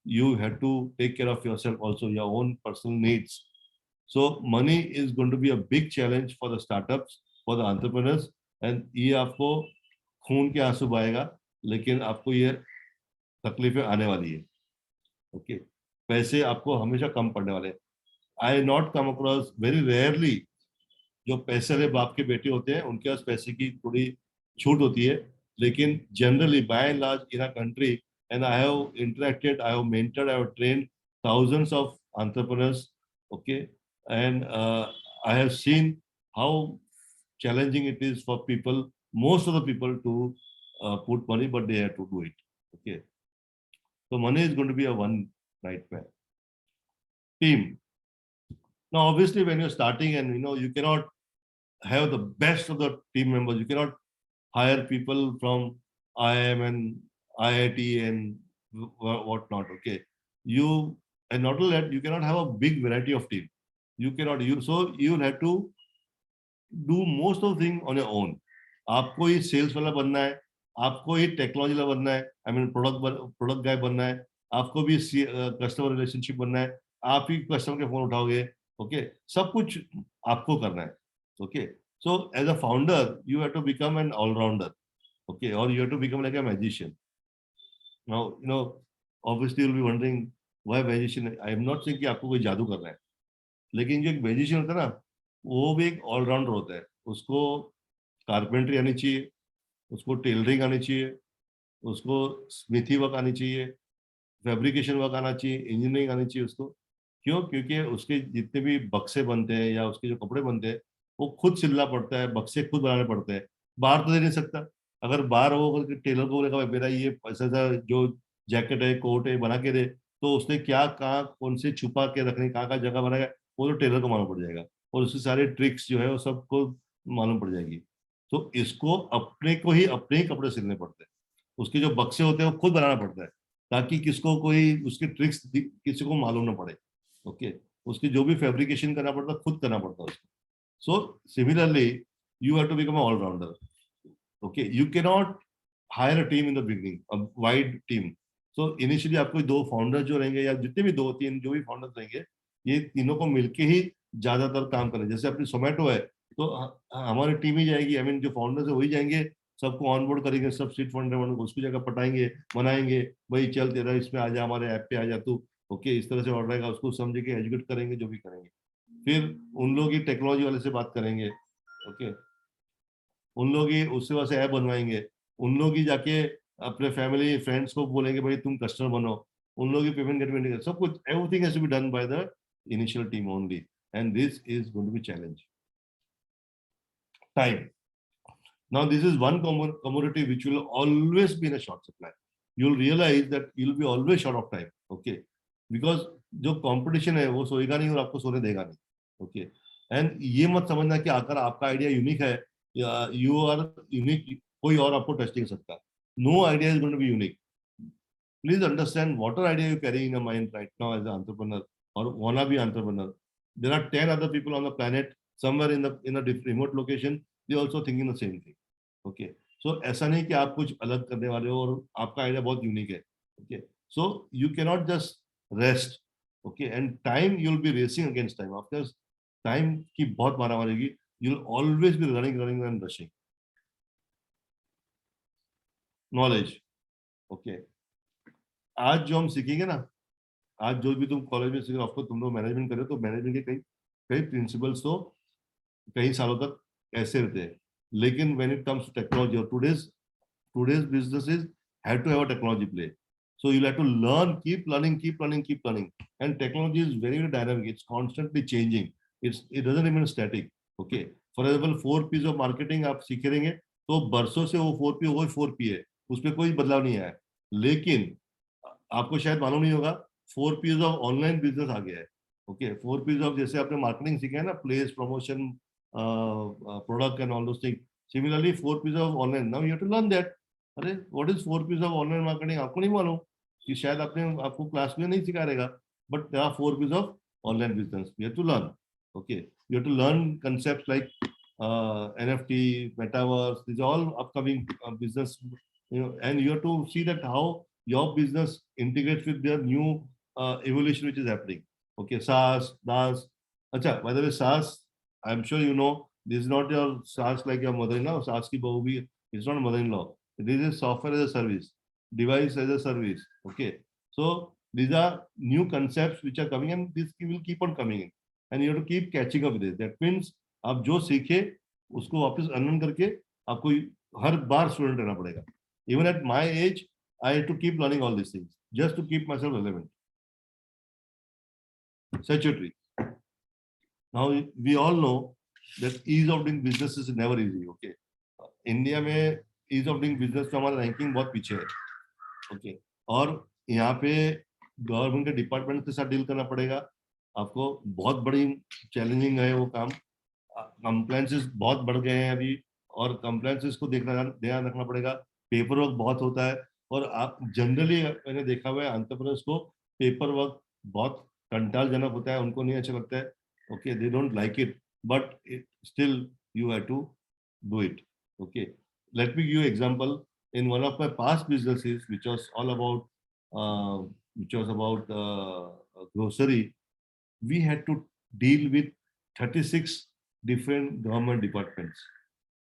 you have to take care of yourself also your own personal needs so money is going to be a big challenge for the startups for the entrepreneurs and ये आपको खून के आंसू बहाएगा लेकिन आपको ये तकलीफें आने वाली है ओके पैसे आपको हमेशा कम पड़ने वाले I not come across very rarely जो पैसे वाले बाप के बेटे होते हैं उनके पास पैसे की थोड़ी छूट होती है लेकिन generally by and large in a country and I have interacted I have mentored I have trained thousands of entrepreneurs okay and I have seen how challenging it is for people most of the people to put money but they have to do it okay so money is going to be a one nightmare team now obviously when you're starting and you know you cannot have the best of the team members you cannot hire people from IIM and IIT and whatnot okay you and not only that you cannot have a big variety of team you cannot you so you will have to do most of the thing on your own आपको ही sales वाला बनना है आपको ही technology वाला बनना है I mean product गाय बनना है आपको भी कस्टमर रिलेशनशिप बनना है आप ही कस्टमर के फोन उठाओगे ओके सब कुछ आपको करना है. Okay so as a founder you have to become an all-rounder. Okay, or you have to become like a magician. Now obviously you'll be wondering why magician. I am not saying कि आपको कोई जादू करना है, लेकिन जो एक magician होता है ना, वो भी एक ऑलराउंडर होता है. उसको कारपेंट्री आनी चाहिए, उसको टेलरिंग आनी चाहिए, उसको स्मिथी वर्क आनी चाहिए, फैब्रिकेशन वर्क आना चाहिए, इंजीनियरिंग आनी चाहिए उसको. क्यों? क्योंकि उसके जितने भी बक्से बनते हैं या उसके जो कपड़े बनते हैं वो खुद सिलना पड़ता है, बक्से खुद बनाने पड़ते हैं. बाहर तो दे नहीं सकता. अगर बाहर वो टेलर को बोलेगा मेरा ये ऐसा जो जैकेट है कोट है बना के दे, तो उसने क्या कहाँ कौन से छुपा के रखने कहाँ कहाँ जगह बनाएगा वो तो टेलर को मालूम पड़ जाएगा, और उसके सारे ट्रिक्स जो है वो सबको मालूम पड़ जाएगी. तो इसको अपने ही कपड़े सिलने पड़ते हैं. उसके जो बक्से होते हैं वो खुद बनाना पड़ता है, ताकि किसको कोई उसके ट्रिक्स किसी को मालूम ना पड़े. ओके उसकी जो भी फैब्रिकेशन करना पड़ता है खुद करना पड़ता है उसको. So similarly you have to become allrounder. Okay you can not hire a team in the beginning, a wide team. So initially आपको 2 फाउंडर जो रहेंगे या जितने भी 2-3 जो भी फाउंडर्स रहेंगे, ये तीनों को मिलके ही ज्यादातर काम करें. जैसे अपनी जोमेटो है तो हमारी टीम ही जाएगी, आई मीन जो फाउंडर्स है वही जाएंगे, सबको ऑनबोर्ड करेंगे, सब सीट फंड उसकी जगह पटाएंगे, बनाएंगे, भाई चल तेरा इसमें आ जा, हमारे ऐप पे आ जा तू. ओके इस तरह से ऑर्डर आएगा, उसको समझे के एजुकेट करेंगे जो भी करेंगे. फिर उन लोग ही टेक्नोलॉजी वाले से बात करेंगे. ओके उन लोग ही उससे वैसे ऐप बनवाएंगे. उन लोग ही जाके अपने फैमिली फ्रेंड्स को बोलेंगे भाई तुम कस्टमर बनो. उन लोग ही पेमेंट गेटमेंट सब कुछ, everything has to be done by the initial team only, and this is going to be challenge. Time. Now, this is one commodity which will always be in a short supply. You'll realize that you'll be always short of time. Okay, because जो competition है वो सोएगा नहीं और आपको सोने देगा नहीं. Okay and ये मत समझना कि अगर आपका आइडिया यूनिक है, यू आर यूनिक, कोई और आपको टेस्ट नहीं कर सकता. No idea is going to be unique. Please understand whatever idea you carry in your mind right now as an entrepreneur or wanna be entrepreneur, there are 10 other people on the planet somewhere in a remote location, they also thinking the same thing. Okay, so ऐसा नहीं कि आप कुछ अलग करने वाले हो और आपका आइडिया बहुत यूनिक है. Okay, so you cannot just rest. Okay, and time you'll be racing against time. After time की बहुत मारा मारेगी, you'll always be running and rushing. Knowledge. Okay. आज जो हम सीखेंगे ना, आज जो भी तुम कॉलेज में सीखे, आपको तुम लोग मैनेजमेंट करो तो मैनेजमेंट के कई प्रिंसिपल्स तो कई सालों तक ऐसे रहते हैं. लेकिन when it comes to technology और today's businesses have to have a technology play. So you have to learn, keep learning. And technology is very dynamic, it's constantly changing, it doesn't remain static. Okay for example 4Ps of marketing आप सीखे रहेंगे तो बरसों से वो 4P वही 4P है, उसमें कोई बदलाव नहीं आया. लेकिन आपको शायद मालूम नहीं होगा 4Ps ऑफ ऑनलाइन बिजनेस आ गया है. ओके 4Ps ऑफ जैसे आपने मार्केटिंग सीखा है ना, place, promotion, product and all those thing. Similarly 4Ps of online, now you have to learn that. अरे what is 4Ps of online marketing, आपको नहीं मालूम कि शायद आपको क्लास में नहीं सिखा रहेगा, but there are 4Ps of online business you have to learn. Okay you have to learn concepts like NFT, metaverse, these are all upcoming business, and you have to see that how your business integrates with their new evolution which is happening. Okay, SaaS, DaaS. Acha, by the way, SaaS, I'm sure you know, this is not your SaaS like your mother-in-law. SaaS ki bahu bhi, it's not mother-in-law. This is software as a service, device as a service. Okay, so these are new concepts which are coming, and this will keep on coming in, and you have to keep catching up with this. That means आप जो सीखे उसको वापस unlearn करके आपको हर बार student रहना पड़ेगा. Even at my age, I had to keep learning all these things just to keep myself relevant. Statutory. Now we all know that ease of doing business is never easy. Okay, India में ease of doing business का हमारा ranking बहुत पीछे है. Okay, और यहाँ पे government के डिपार्टमेंट के साथ डील करना पड़ेगा आपको. बहुत बड़ी चैलेंजिंग है वो काम. कंप्लायंसेस बहुत बढ़ गए हैं अभी, और कंप्लायंसेस को ध्यान रखना पड़ेगा. पेपर वर्क बहुत होता है, और आप जनरली मैंने देखा हुआ है एंटरप्रेन्योर्स को पेपर वर्क बहुत कंटालजनक होता है, उनको नहीं अच्छा लगता है. Okay they don't like it, but still you have to do it. Okay let me give you example. In one of my past businesses which was about grocery, we had to deal with 36 different government departments.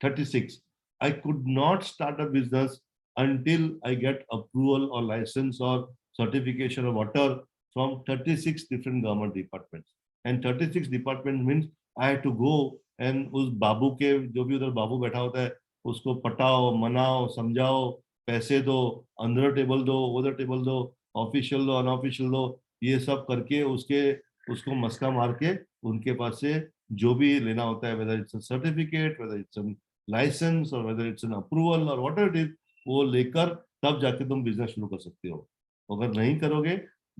36. I could not start a business until I get approval or license or certification or whatever from 36 different government departments. And 36 department means I had to go and उस बाबू के जो भी उधर बाबू बैठा होता है उसको पटाओ, मनाओ, समझाओ, पैसे दो, अंदर टेबल दो, उधर टेबल दो, ऑफिशियल दो, अनऑफिशियल दो, ये सब करके उसको मस्का मार के उनके पास से जो भी लेना होता है, whether it's a certificate, whether it's a license or whether it's an approval or whatever it is, वो लेकर तब जाके तुम बिजनेस शुरू कर सकते हो. अगर नहीं करोगे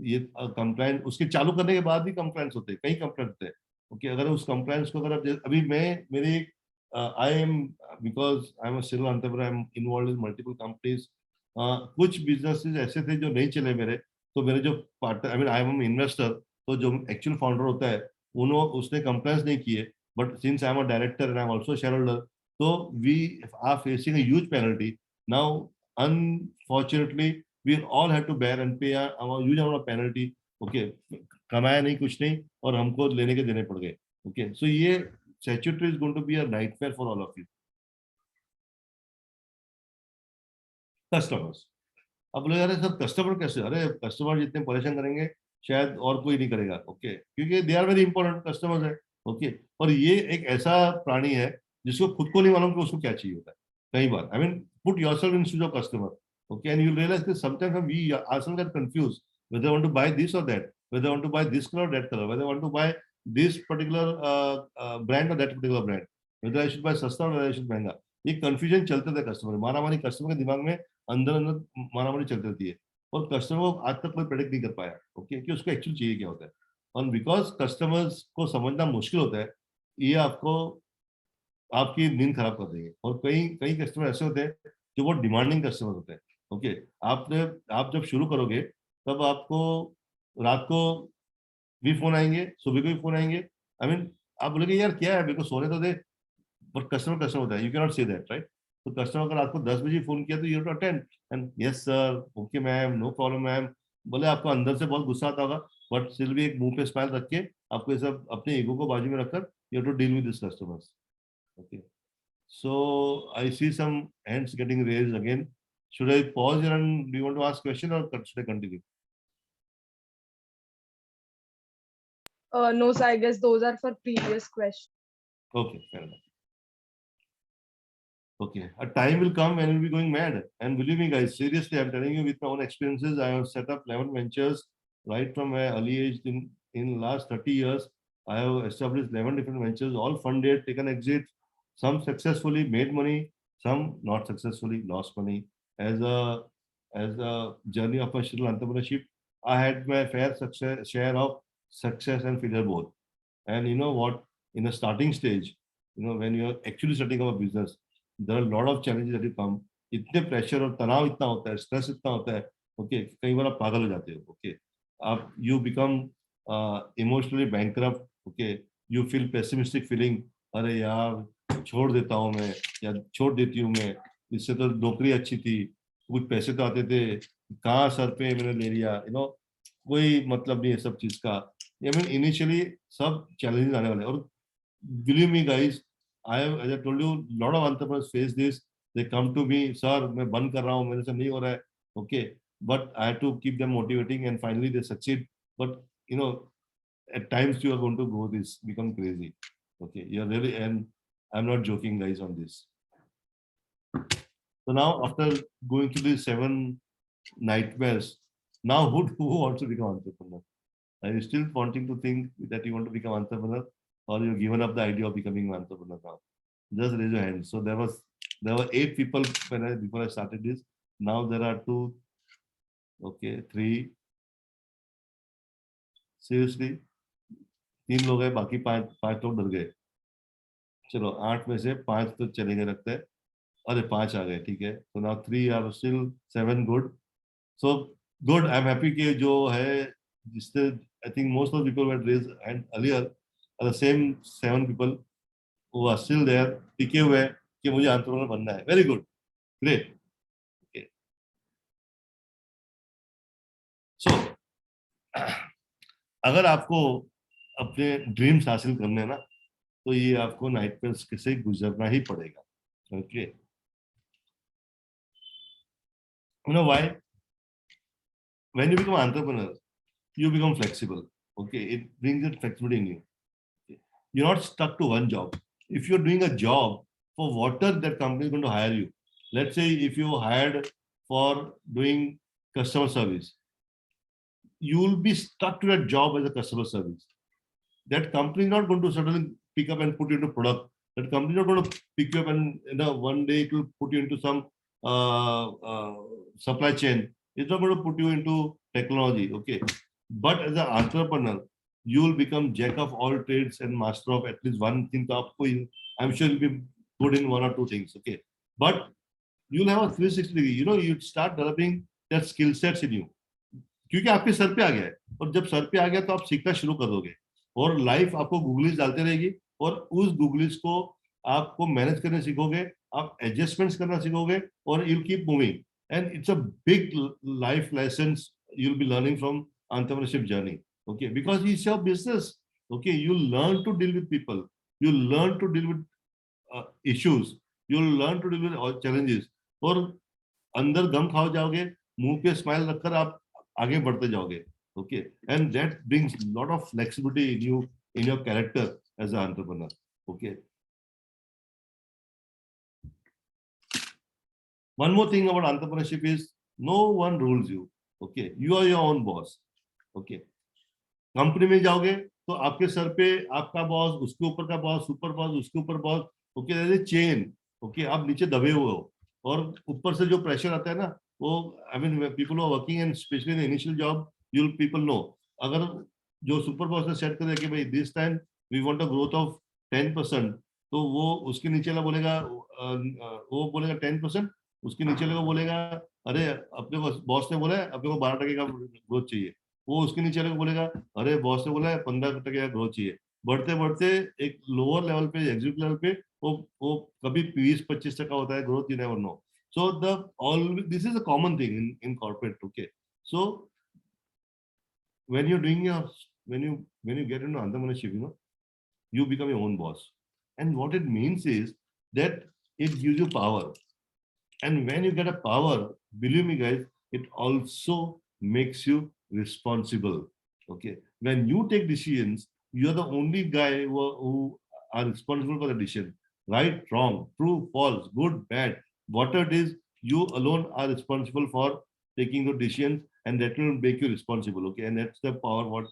ये कंप्लायंस, उसके चालू करने के बाद भी कंप्लायंस होते हैं, कई कंप्लायंस होते हैं. ओके, अगर उस कंप्लायंस को अगर आप अभी मेरी I am because I am a serial entrepreneur, I am involve in multiple companies. कुछ बिजनेसेस ऐसे थे जो नहीं चले मेरे, तो मेरे जो partner, I mean I am investor, तो जो एक्चुअल फाउंडर होता है उसने कंप्लायंस नहीं किए, but since I am a director and I am also share holder, so we are facing a huge penalty now. Unfortunately, we all have to bear and pay a huge amount of penalty. Okay, कमाया नहीं, कुछ नहीं, और हमको लेने के देने पड़ गए. Okay, so ये statutory is going to be a nightmare for all of you. Customers. अब बोले अरे सर कस्टमर कैसे, अरे कस्टमर जितने परेशान करेंगे शायद और कोई नहीं करेगा. ओके, क्योंकि they are very important customers है. ओके, और ये एक ऐसा प्राणी है जिसको खुद को नहीं मालूम कि उसको क्या चाहिए होता है कई बार. I mean put yourself in shoes of customer. Okay, and you realise that sometimes we also get confuse whether I want to buy this or that, whether I want to buy this color or that color, whether I want to buy this particular brand or that particular brand, whether I should buy सस्ता or whether I should महंगा. ये confusion चलते थे customer, मारामारी customer के दिमाग में अंदर अंदर मारामारी चलती रहती है, और कस्टमर को आज तक कोई प्रेडिक्ट नहीं कर पाया. ओके, कि उसको एक्चुअली चाहिए क्या होता है. और बिकॉज कस्टमर्स को समझना मुश्किल होता है, ये आपको आपकी नींद खराब कर देंगे. और कई कई कस्टमर ऐसे होते हैं जो बहुत डिमांडिंग कस्टमर होते हैं. ओके, आप जब शुरू करोगे तब आपको रात को भी फोन आएंगे, सुबह को भी फोन आएंगे. आई मीन आप बोलेंगे यार क्या है, मेरे को सोने तो दे, बट कस्टमर होता है, you can not say that, right. तो कस्टमर अगर आपको 10 बजे फोन किया तो you have to attend and yes sir, okay ma'am, no problem ma'am. बोले आपको अंदर से बहुत गुस्सा आता होगा, बट स्टिल भी एक मुंह पे स्माइल रख के आपको ये सब अपने ईगो को बाजू में रखकर you have to deal with this customers. Okay, so I see some hands getting raised again. Should I pause here and do you want to ask question or should I continue? No, sir, I guess those are for previous questions. Okay, fair enough. Okay, a time will come when we'll be going mad. And believe me, guys, seriously, I'm telling you with my own experiences, I have set up 11 ventures right from my early age. In last 30 years, I have established 11 different ventures, all funded, taken exit. Some successfully made money, some not successfully lost money. As a journey of my serial entrepreneurship, I had my fair share of success and failure both. And you know what? In a starting stage, when you are actually setting up a business, there are a lot of challenges that will come. इतने pressure और तनाव इतना होता है, stress इतना होता है. Okay, कई बार आप पागल हो जाते हो. ओके, आप you become emotionally bankrupt. Okay, you feel pessimistic feeling, अरे यार छोड़ देता हूँ मैं, या छोड़ देती हूँ मैं, इससे तो नौकरी अच्छी थी, कुछ पैसे तो आते थे, कहाँ सर पे मैंने ले लिया. कोई मतलब नहीं है सब चीज का. आई मीन इनिशियली सब चैलेंजेस आने वाले. और believe me guys, as I told you, lot of entrepreneurs face this. They come to me, sir, मैं बंद कर रहा हूँ, मेरे से नहीं हो रहा है. Okay, but I have to keep them motivating and finally they succeed. But at times you are going to become crazy. Okay, you're really, and I'm not joking, guys, on this. So now, after going through these 7 nightmares, now who wants to become entrepreneur? Are you still wanting to think that you want to become entrepreneur, or you've given up the idea of becoming an entrepreneur now? Just raise your hand. So there were 8 people before I started this. Now there are 2. Okay, 3. Seriously, 3 लोग हैं, बाकी 5 लोग डर गए. चलो 8 में से 5 तो चले गए लगता है. अरे 5 आ गए, ठीक है. तो now 3 are still 7 good. So good. I'm happy कि जो है जिससे I think most of the people who had raised hand earlier are the same 7 people who are still there, टिके हुए हैं कि मुझे एंटरप्रेन्योर बनना है. Very good, great. Okay. So अगर आपको अपने ड्रीम्स हासिल करने हैं ना, तो ये आपको नाइटमेयर से गुजरना ही पड़ेगा. Okay, you know why? When you become an entrepreneur, you become flexible. Okay, it brings that flexibility in you. Okay. You're not stuck to one job. If you're doing a job for whatever that company is going to hire you, let's say if you hired for doing customer service, you will be stuck to that job as a customer service. That company is not going to suddenly pick up and put you into product. That company is not going to pick you up and one day it will put you into some supply chain. It's not going to put you into technology. Okay, but as an entrepreneur, you will become jack of all trades and master of at least one thing. I'm sure you'll be good in one or two things. Okay, but you'll have a 360 degree. You start developing that skill sets in you. क्योंकि आपके sir पे आ गया है, और जब sir पे आ गया तो आप सीखना शुरू कर दोगे, और लाइफ आपको गूगलीज डालते रहेगी, और उस गूगलीज को आपको मैनेज करने सीखोगे, आप एडजस्टमेंट्स करना सीखोगे, और you'll keep moving. And it's a big life lessons you'll be learning from entrepreneurship journey. Okay, because it's your business. Okay, you learn to deal with people, you learn to deal with issues, you'll learn to deal with all challenges, और अंदर गम खाओ जाओगे, मुंह पे smile रखकर आप आगे बढ़ते जाओगे. Okay, and that brings a lot of flexibility in you, in your character as an entrepreneur. Okay, one more thing about entrepreneurship is no one rules you. Okay, you are your own boss. Okay, company में जाओगे तो आपके sir पे आपका boss, उसके ऊपर का boss, super boss, उसके ऊपर boss. Okay, there is chain. Okay, आप नीचे दबे हुए हो, और ऊपर से जो प्रेशर आता है ना, वो I mean people are working and specially in initial job, you will people know. अगर जो सुपर बॉस ने सेट कर दिया कि भाई this time we want a growth of 10%, तो वो उसके नीचे वाला बोलेगा, वो बोलेगा 10%, उसके नीचे वाला बोलेगा अरे अपने बॉस ने बोला है अपने को 12% का ग्रोथ चाहिए, वो उसके नीचे वाले को बोलेगा अरे बॉस ने बोला है 15% का ग्रोथ चाहिए. बढ़ते बढ़ते एक लोअर लेवल पे, एग्जीक्यूटिव लेवल पे, वो कभी 20-25% का होता है growth, you never know. So this is a common thing in corporate. Okay, so when you're doing your when you get into entrepreneurship, you become your own boss. And what it means is that it gives you power. And when you get a power, believe me guys, it also makes you responsible. Okay, when you take decisions, you're the only guy who are responsible for the decision. Right, wrong, true, false, good, bad, whatever it is, you alone are responsible for taking the decisions, and that will make you responsible. Okay, and that's the power.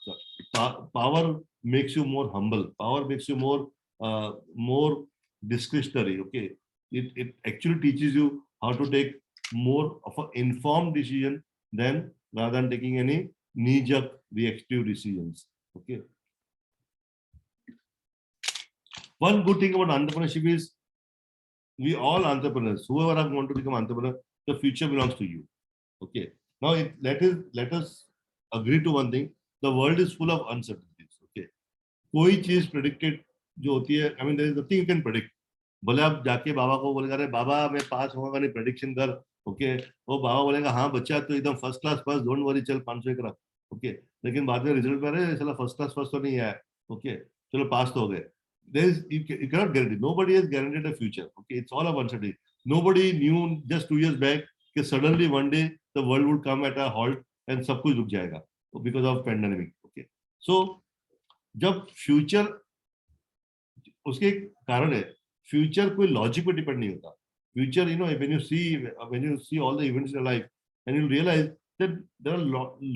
Power makes you more humble, power makes you more discretionary. Okay, it actually teaches you how to take more of an informed decision than rather than taking any knee-jerk reactive decisions. Okay, one good thing about entrepreneurship is we all entrepreneurs, whoever are going to become entrepreneur, the future belongs to you. Okay, now let us agree to one thing: the world is full of uncertainties. Okay, कोई चीज predicted जो होती है, I mean there is nothing you can predict. बोले आप जाके बाबा को बोलेगा अरे बाबा मैं पास होगा नहीं, प्रेडिक्शन कर. ओके, वो बाबा बोलेगा हाँ बच्चा तो एकदम first class first, don't worry, चल 500 रख. ओके, लेकिन बाद में रिजल्ट में अरे चला फर्स्ट क्लास फर्स्ट तो नहीं आया. ओके, चलो पास तो हो गए. You cannot guarantee. Nobody has guaranteed a future. Okay, it's all about uncertainty. Nobody knew just 2 years back that suddenly one day the world would come at a halt and सब कुछ रुक जाएगा because of pandemic. Okay, so जब future, उसके कारण है, future कोई logic पे डिपेंड नहीं होता. Future when you see all the events in your life, and you realize that there are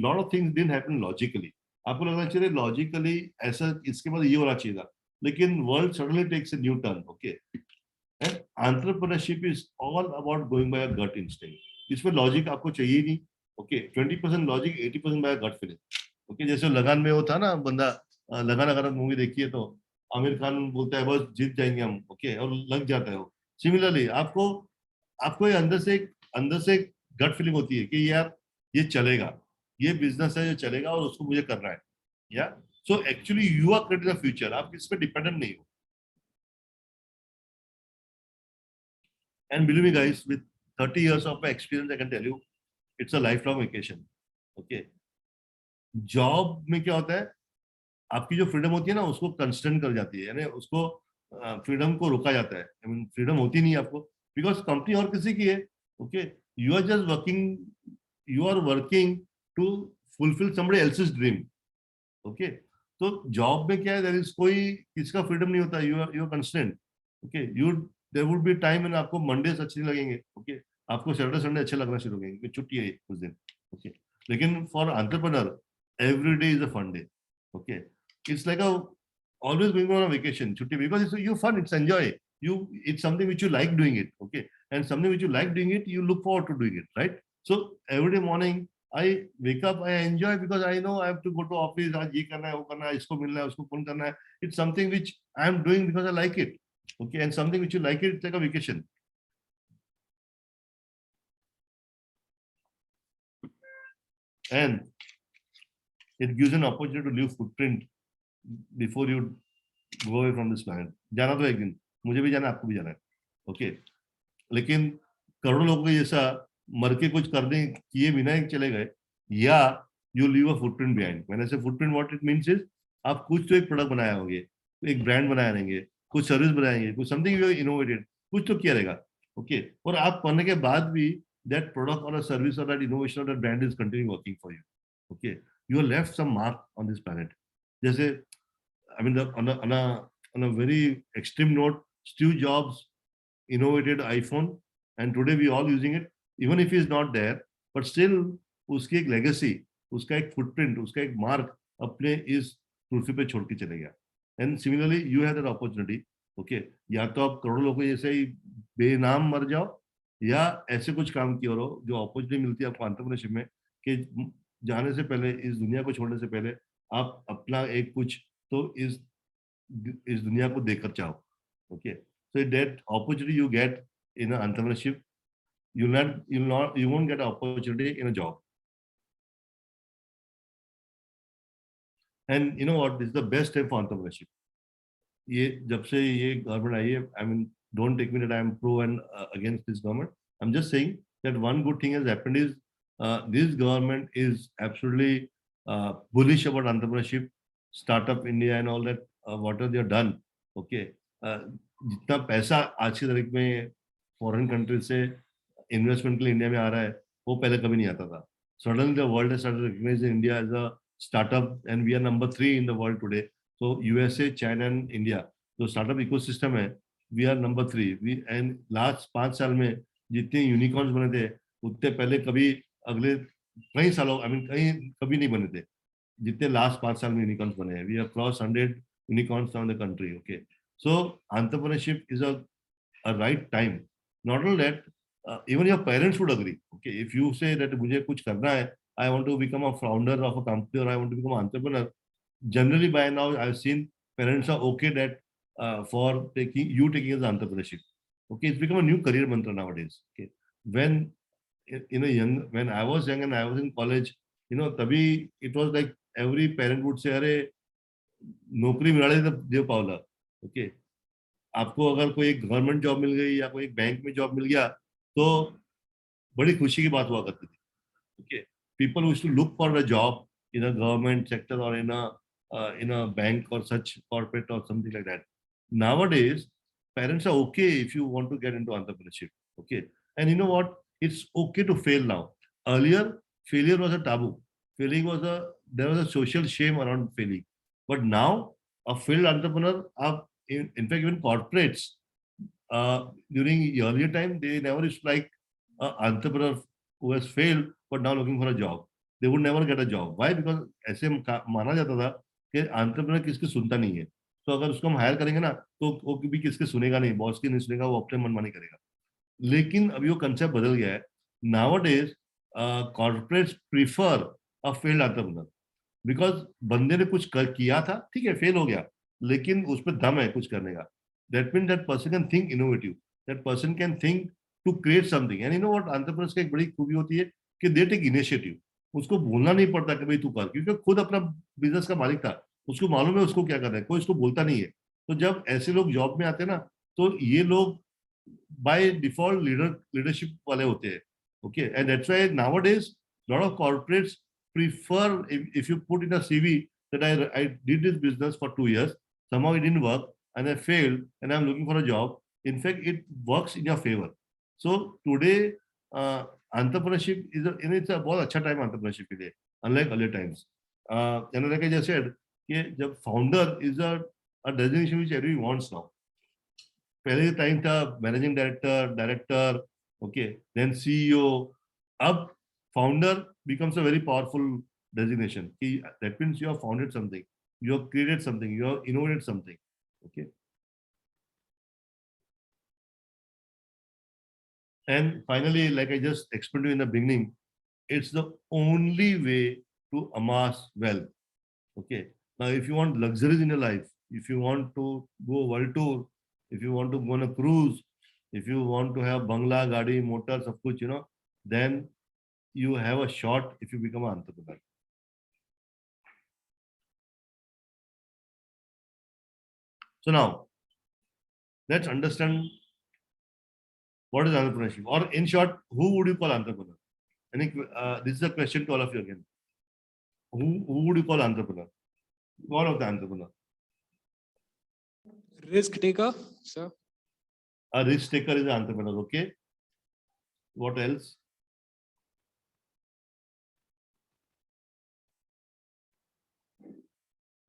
lot of things didn't happen logically. आपको लगना चाहिए लॉजिकली ऐसा इसके बाद ये होना चाहिए था, लेकिन world suddenly takes a new turn. Okay, and entrepreneurship is all about going by a gut instinct. इसमें लॉजिक आपको चाहिए नहीं. Okay, 20% logic, 80% by gut feeling. Okay, जैसे लगान में वो था ना बंदा, लगान अगर आप मूवी देखिए तो आमिर खान बोलता है बस जीत जाएंगे हम. ओके, और लग जाता है वो. सिमिलरली आपको ये अंदर से गट फीलिंग होती है कि यार ये चलेगा, ये बिजनेस है जो चलेगा और उसको मुझे करना है. Yeah so actually you are creating the future, आप इस पे डिपेंडेंट नहीं हो. And believe me guys, with 30 years of my experience, I can tell you it's a lifelong vacation. Okay, job में क्या होता है, आपकी जो फ्रीडम होती है ना उसको कंस्ट्रेन कर जाती है, यानी उसको फ्रीडम को रोका जाता है। आई मीन फ्रीडम होती नहीं है आपको, बिकॉज कंपनी और किसी की है। Okay, you are just working, you are working to fulfil somebody else's dream. Okay, तो जॉब में क्या है, देयर इज कोई किसका फ्रीडम नहीं होता, you are constraint. Okay, you there would be time when आपको मंडेज अच्छे नहीं लगेंगे। ओके, आपको सैटरडे संडे अच्छे लगना शुरू हो गएंगे क्योंकि छुट्टी है उस दिन। ओके, लेकिन for entrepreneur every day is a fun day. Okay, it's like a always going on a vacation, chutti, because it's you fun, it's enjoy. It's something which you like doing it. Okay, and something which you like doing it, you look forward to doing it, right? So every day morning I wake up, I enjoy because I know I have to go to office. आज ये करना है, वो करना है, इसको मिलना है, उसको फोन करना है. It's something which I am doing because I like it. Okay, and something which you like it, it's like a vacation. And it gives an opportunity to leave footprint before you go away from this planet. जाना तो एक दिन, मुझे भी जाना है, आपको भी जाना है. ओके, लेकिन करोड़ों लोगों के जैसा मर के कुछ करने किए बिना ही चले गए, या you leave a footprint behind. मैंने से footprint what it means is, आप कुछ तो एक प्रोडक्ट बनाया होंगे, एक ब्रांड बनाया रहेंगे, कुछ सर्विस बनाएंगे, कुछ समथिंग यू इनोवेटेड, कुछ तो किया रहेगा. ओके, और आप करने के बाद भी दैट प्रोडक्ट और सर्विस और दैट इनोवेशन और that brand is continue working for you. Okay, you have left some mark on this planet. जैसे, I mean, on a very extreme note, Steve Jobs innovated iPhone, and today we all using it. Even if he is not there, but still, उसकी एक legacy, उसका एक footprint, उसका एक mark अपने इस पृथ्वी पे छोड़ के चले गया. And similarly, you have that opportunity. Okay, या तो आप करोड़ों लोगों जैसे ही बेनाम मर जाओ, या ऐसे कुछ काम किए रहो जो अपॉर्चुनिटी मिलती है आपको एंटरप्रेन्योरशिप में, कि जाने से पहले, इस दुनिया को छोड़ने से पहले, आप अपना एक कुछ तो इस दुनिया को देकर चाहो. Okay, so that opportunity you get in entrepreneurship, you won't get an opportunity in a job. And you know what, this is the best time for entrepreneurship. ये जब से ये गवर्नमेंट आई है, I mean, don't take me that I am pro and against this government. I'm just saying that one good thing has happened is this government is absolutely bullish about entrepreneurship, startup India and all that, whatever they have done. Okay, जितना पैसा आज की तारीख में foreign country से investment के लिए India में आ रहा है, वो पहले कभी नहीं आता था. Suddenly the world has started recognizing India as a startup, and we are number 3 in the world today. So USA, China and India, जो startup ecosystem है, we are number 3. And last 5 साल में जितने यूनिकॉर्न्स बने थे, उतने पहले कभी अगले कई सालों, I mean, कभी नहीं बने थे जितने लास्ट 5 साल में यूनिकॉर्न्स बने हैं. We have crossed 100 unicorns around the country. Okay, so entrepreneurship is a right time. Not only that, even your parents would agree. Okay, if you say that मुझे कुछ करना है, I want to become a founder of a company or I want to become an entrepreneur, generally by now I've seen parents are okay that for taking as entrepreneurship. Okay, it's become a new career mantra nowadays. Okay, when when I was young and I was in college, तभी it was like every parent would say, अरे नौकरी मिळाली तर देव पावला. Okay, आपको अगर कोई एक गवर्नमेंट जॉब मिल गई या कोई एक बैंक में जॉब मिल गया तो बड़ी खुशी की बात हुआ करती थी. Okay, people used to look for a job in a government sector or in a bank or such corporate or something like that. Nowadays, parents are okay if you want to get into entrepreneurship. Okay, and you know what? It's okay to fail now. Earlier, failure was a taboo. There was a social shame around failing. But now, a failed entrepreneur, in fact, even corporates, during earlier time, they never used to like an entrepreneur who has failed but now looking for a job. They would never get a job. Why? Because ऐसे माना जाता था कि entrepreneur किसकी सुनता नहीं है. तो अगर उसको हम हायर करेंगे ना, तो वो भी किसके सुनेगा नहीं, बॉस की नहीं सुनेगा, वो अपने मनमानी करेगा. लेकिन अभी वो कंसेप्ट बदल गया है. Nowadays, corporates prefer a failed entrepreneur. Because बंदे ने कुछ किया था, ठीक है, फेल हो गया, लेकिन उस पर दम है कुछ करने का. That mean that person can think innovative, that person can think to create something. And you know what, entrepreneurs की एक बड़ी खूबी होती है कि दे टेक इनिशिएटिव. उसको बोलना नहीं पड़ता कि भाई तू कर, क्योंकि खुद अपना बिजनेस का मालिक था, उसको मालूम है उसको क्या करना है, कोई उसको बोलता नहीं है. तो जब ऐसे लोग जॉब में आते हैं ना, तो ये लोग बाय डिफॉल्ट लीडरशिप वाले होते हैं. Okay, and that's why nowadays lot of corporates prefer, if you put in a CV that I did this business for 2 years. Somehow it didn't work and I failed and I'm looking for a job. In fact, it works in your favor. So today, entrepreneurship it's a बहुत अच्छा time entrepreneurship के लिए, unlike earlier times. And like I just said, कि जब founder is a designation which everyone wants now. पहले time था managing director, okay, then CEO. अब founder becomes a very powerful designation. That means you have founded something, you have created something, you have innovated something. Okay. And finally, like I just explained to you in the beginning, it's the only way to amass wealth. Okay. Now, if you want luxuries in your life, if you want to go world tour, if you want to go on a cruise, if you want to have bangla, gadi, motor, sab kuch, then you have a shot if you become an entrepreneur. So now, let's understand what is entrepreneurship, or in short, who would you call entrepreneur? I think this is a question to all of you again. Who would you call entrepreneur? One of the entrepreneur. Risk taker, sir. A risk taker is an entrepreneur. Okay. What else?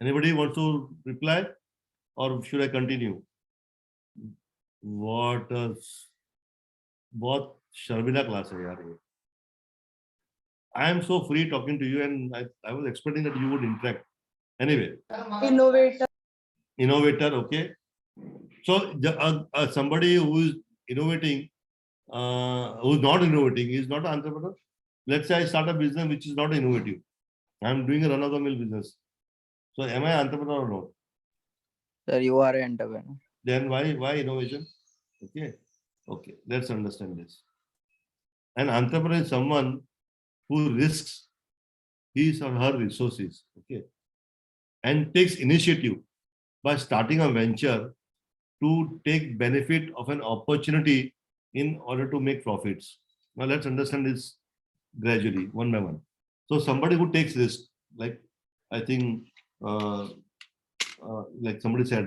Anybody wants to reply, or should I continue? What a बहुत Sharmila class है यार ये. I am so free talking to you, and I was expecting that you would interact. Anyway. Innovator, okay. So somebody who is innovating, who is not innovating, is not an entrepreneur. Let's say I start a business which is not innovative. I am doing a run-of-the-mill business. So am I an entrepreneur or not? Sir, you are an entrepreneur. Then why innovation? Okay. Okay. Let's understand this. An entrepreneur is someone who risks his or her resources, okay, and takes initiative by starting a venture to take benefit of an opportunity in order to make profits. Now let's understand this gradually, one by one. So somebody who takes risk, like I think, like somebody said,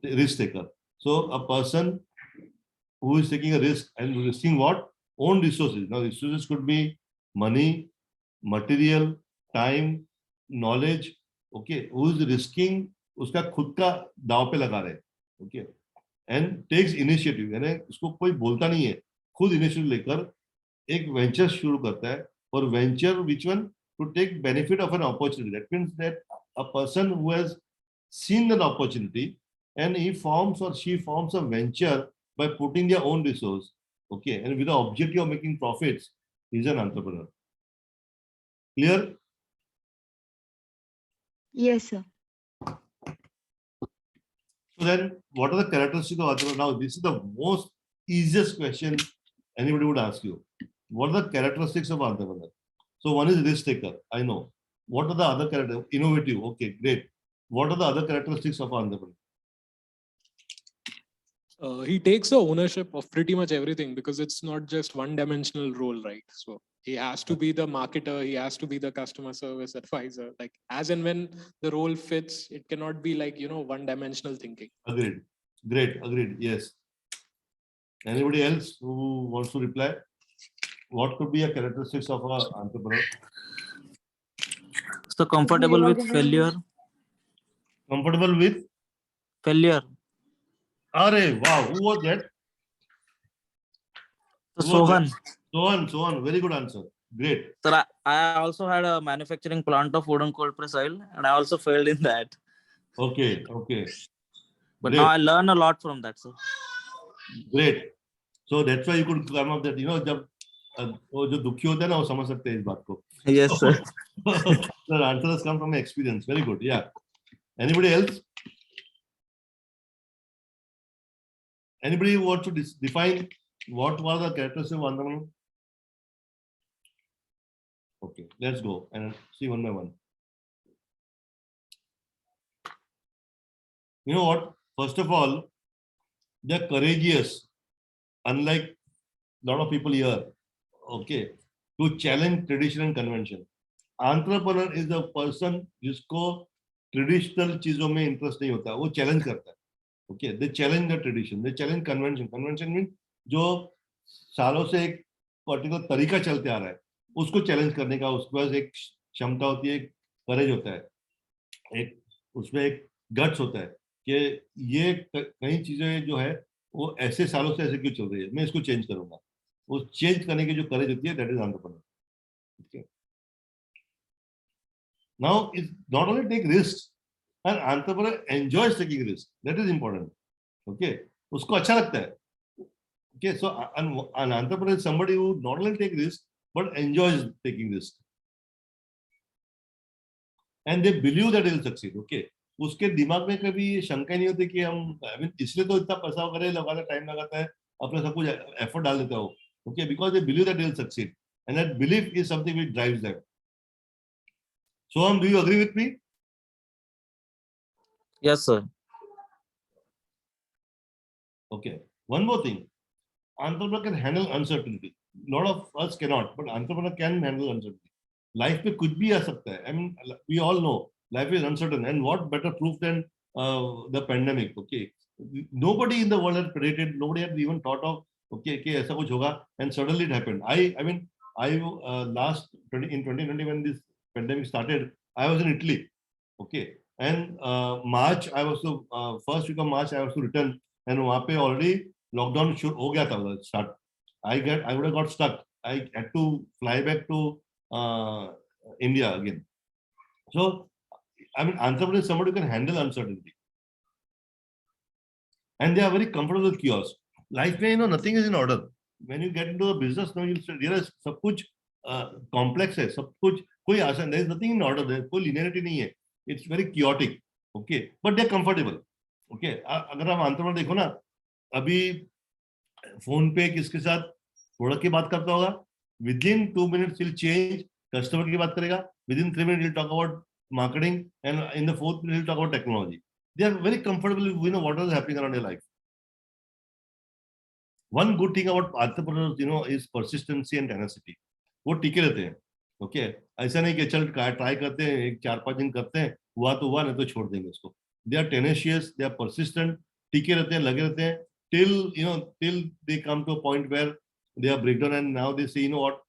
risk taker. So a person who is taking a risk and risking what? Own resources. Now resources could be money, material, time, knowledge. Okay, who is risking उसका खुद का दाव पे लगा रहे, okay, and takes initiative, यानी उसको कोई बोलता नहीं है, खुद initiative लेकर एक venture शुरू करता है, और venture which one? To take benefit of an opportunity. That means that a person who has seen an opportunity and he forms or she forms a venture by putting their own resource, okay, and with the objective of making profits, is an entrepreneur. Clear? Yes, sir. So then, what are the characteristics of entrepreneur? Now, this is the most easiest question anybody would ask you. What are the characteristics of entrepreneur? So one is risk taker, I know. What are the other characteristics? Innovative, okay, great. What are the other characteristics of entrepreneur? He takes the ownership of pretty much everything, because it's not just one-dimensional role, right? So he has to be the marketer, he has to be the customer service advisor. Like as and when the role fits, it cannot be like, one-dimensional thinking. Agreed. Great, agreed. Yes. Anybody else who wants to reply? What could be a characteristics of an entrepreneur? So comfortable with failure. Comfortable with Failure. Are, wow, who was that? So Sohan. Sohan, very good answer. Great. Sir, I also had a manufacturing plant of wooden cold press oil, and I also failed in that. Okay. But Great. now I learn a lot from that, sir. Great. So that's why you could come up that, जब वो जो दुखी होता है ना, वो समझ सकते हैं इस बात को. Yes, sir. The answer has come from experience. Very good. Yeah. Anybody else? Anybody who wants to define what were the characteristics of entrepreneur? Okay, let's go and see one by one. You know what? First of all, they're courageous, unlike a lot of people here. Okay, to challenge tradition and convention. Entrepreneur is the person जिसको traditional चीजों में interest नहीं होता, वो challenge करता है. Okay, they challenge the tradition, they challenge convention. Convention mean जो सालों से एक पर्टिकुलर तरीका चलते आ रहा है, उसको चैलेंज करने का उसके पास एक क्षमता होती है, करेज होता है, एक उसमें एक गट्स होता है कि ये कई चीजें जो है वो ऐसे सालों से ऐसे क्यों चल रही है, मैं इसको चेंज करूंगा. वो चेंज करने की जो करेज होती है, that is entrepreneur. Okay. Now, it's not only take risks, an entrepreneur enjoys taking risks. That is important. Okay. उसको अच्छा लगता है. Okay. So an entrepreneur is somebody who not only take risks but enjoys taking risks. And they believe that they will succeed. Okay. उसके दिमाग में कभी ये शंका नहीं होती कि हम इसलिए तो इतना पैसा वगैरह लगाता, टाइम लगाता है, अपना सब कुछ एफर्ट डाल देता हो. Okay. Because they believe that they will succeed. And that belief is something which drives them. So, do you agree with me? Yes, sir. Okay. One more thing. Entrepreneur can handle uncertainty. A lot of us cannot, but entrepreneur can handle uncertainty. Life में कुछ भी आ सकता है. I mean, we all know life is uncertain, and what better proof than the pandemic? Okay. Nobody in the world had predicted. Nobody had even thought of कि ऐसा कुछ होगा, and suddenly it happened. I mean, last in 2020 when this pandemic started, I was in Italy. Okay. And March, I was to first week of March, I was to return, and वहाँ पे already lockdown हो गया था start. I would have got stuck. I had to fly back to India again. So, I mean, entrepreneur is somebody who can handle uncertainty, and they are very comfortable with chaos. Life में, nothing is in order. When you get into a business, now you'll realize सब कुछ complex है, सब कुछ कोई आसान. There is nothing in order. There कोई linearity नहीं है. It's very chaotic. Okay, but they're comfortable. Okay, अगर आप entrepreneur देखो ना, अभी फोन पे किसके साथ प्रोडक्ट की बात करता होगा, within 2 minutes he'll change, customer की बात करेगा, within 3 minutes he'll talk about marketing, and in the 4th minute he'll talk about technology. They are very comfortable with what is happening around your life. One good thing about entrepreneurs, is persistency and tenacity. वो टिके रहते हैं. Okay, ऐसा नहीं कि चल try करते हैं, 4-5 दिन करते हैं, हुआ तो हुआ, नहीं तो छोड़ देंगे उसको. They are tenacious, they are persistent, टिके रहते हैं, लगे रहते हैं, till they come to a point where they are breakdown, and now they say, what,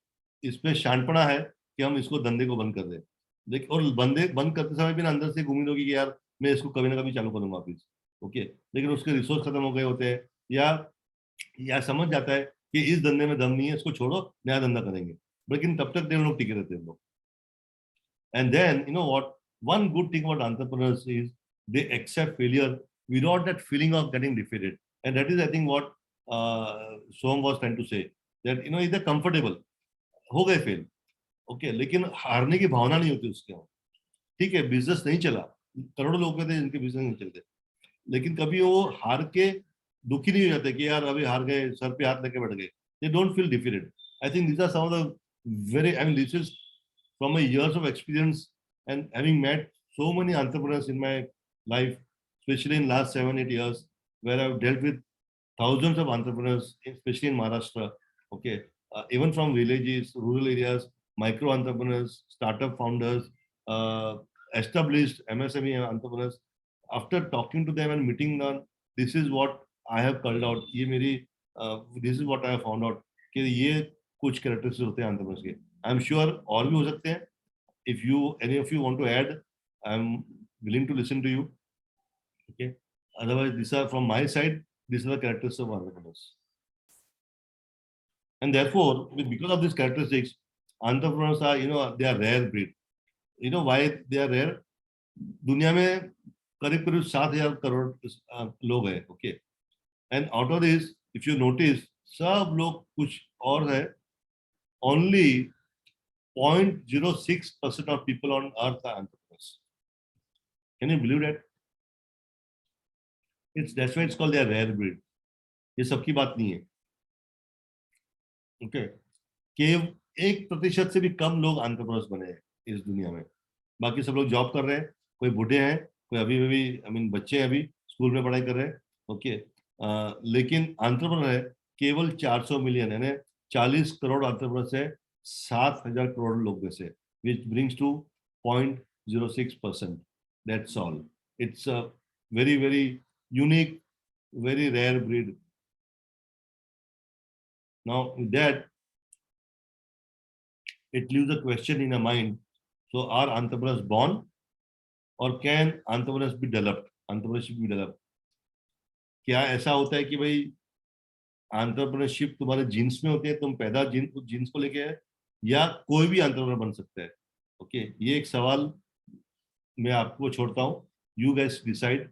इसमें शानपना है कि हम इसको धंधे को बंद कर दें. देख, और बंद करते समय भी ना अंदर से उम्मीद होगी कि यार मैं इसको कभी ना कभी चालू करूंगा वापिस. ओके, लेकिन उसके रिसोर्स खत्म हो गए होते हैं, या समझ जाता है कि इस धंधे में दम नहीं है, इसको छोड़ो, नया धंधा करेंगे. लेकिन तब तक लोग टिके रहते हैं लोग. And then, what, one good thing about entrepreneurs is they accept failure without that feeling of getting defeated. And that is, I think, what Som was trying to say. That, they're comfortable. हो गए fail. Okay, लेकिन हारने की भावना नहीं होती उसके. ठीक है, बिजनेस नहीं चला, करोड़ों लोग थे जिनके बिजनेस नहीं चलते, लेकिन कभी वो हार के दुखी नहीं हो जाते कि यार अभी हार गए, सर पे हाथ लेके बैठ गए. They don't feel defeated. I think these are some of the this is from my years of experience and having met so many entrepreneurs in my life, especially in last 7-8 years, where I've dealt with thousands of entrepreneurs, especially in Maharashtra. Okay, even from villages, rural areas, micro entrepreneurs, startup founders, established MSME entrepreneurs. After talking to them and meeting them, this is what I have called out. This is what I have found out. कि ये कुछ characteristics होते हैं entrepreneurs के. I'm sure और भी हो सकते हैं. If any of you want to add, I'm willing to listen to you. Okay. Otherwise, these are from my side. These are the characteristics of entrepreneurs. And therefore, because of these characteristics, entrepreneurs are, they are rare breed. You know why they are rare? दुनिया में करीब 7,000 करोड़ लोग हैं. Okay. And out of this, if you notice, सब लोग कुछ और है. Only 0.06% of people on earth are entrepreneurs. Can you believe that? That's why it's called their rare breed. ये सबकी बात नहीं है. Okay. केवल 1% से भी कम लोग entrepreneurs बने हैं इस दुनिया में. बाकी सब लोग जॉब कर रहे हैं, कोई बूढ़े हैं, कोई अभी बच्चे हैं, अभी स्कूल में पढ़ाई कर रहे हैं. ओके, लेकिन एंटरप्रेन्योर है केवल 400 मिलियन, यानी 40 करोड़ एंटरप्रेन्योर्स है 7,000 करोड़ लोग में से. which brings to 0.06%. That's all. It's a very, very unique, very rare breed. Now, with that, it leaves a question in a mind. So, are entrepreneurs born, or can entrepreneurs be developed? Entrepreneurship be developed. क्या ऐसा होता है कि भाई entrepreneurship तुम्हारे jeans में होती है, तुम पैदा जीन्स को लेके है, या कोई भी एंटरप्रेन्योर बन सकता है? ओके, ये एक सवाल मैं आपको छोड़ता हूँ. You guys decide.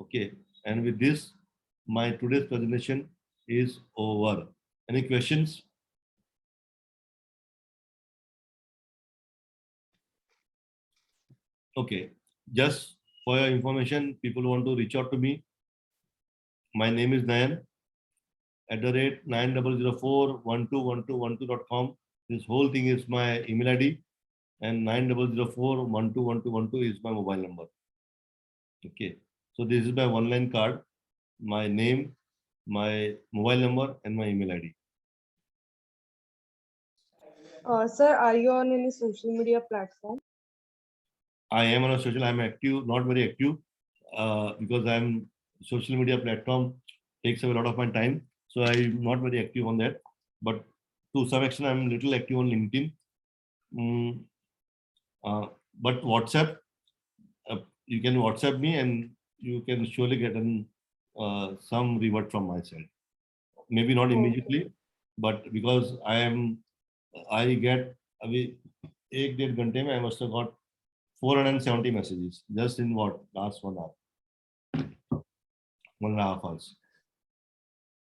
Okay, and with this, my today's presentation is over. Any questions? Okay, just for your information, people want to reach out to me. My name is Nayan, @9004121212.com. This whole thing is my email ID, and 9004121212 is my mobile number. Okay, so this is my one-line card, my name, my mobile number, and my email ID. Sir, are you on any social media platform? I am on a social. I'm active, not very active, because I'm social media platform takes away a lot of my time. So I'm not very active on that. But to some extent, I'm a little active on LinkedIn. But WhatsApp, you can WhatsApp me, and you can surely get some reward from my side. Maybe not immediately, but because I get अभी 1-1.5 घंटे में I must have got 470 messages just in last 1 hour, 1.5 hours.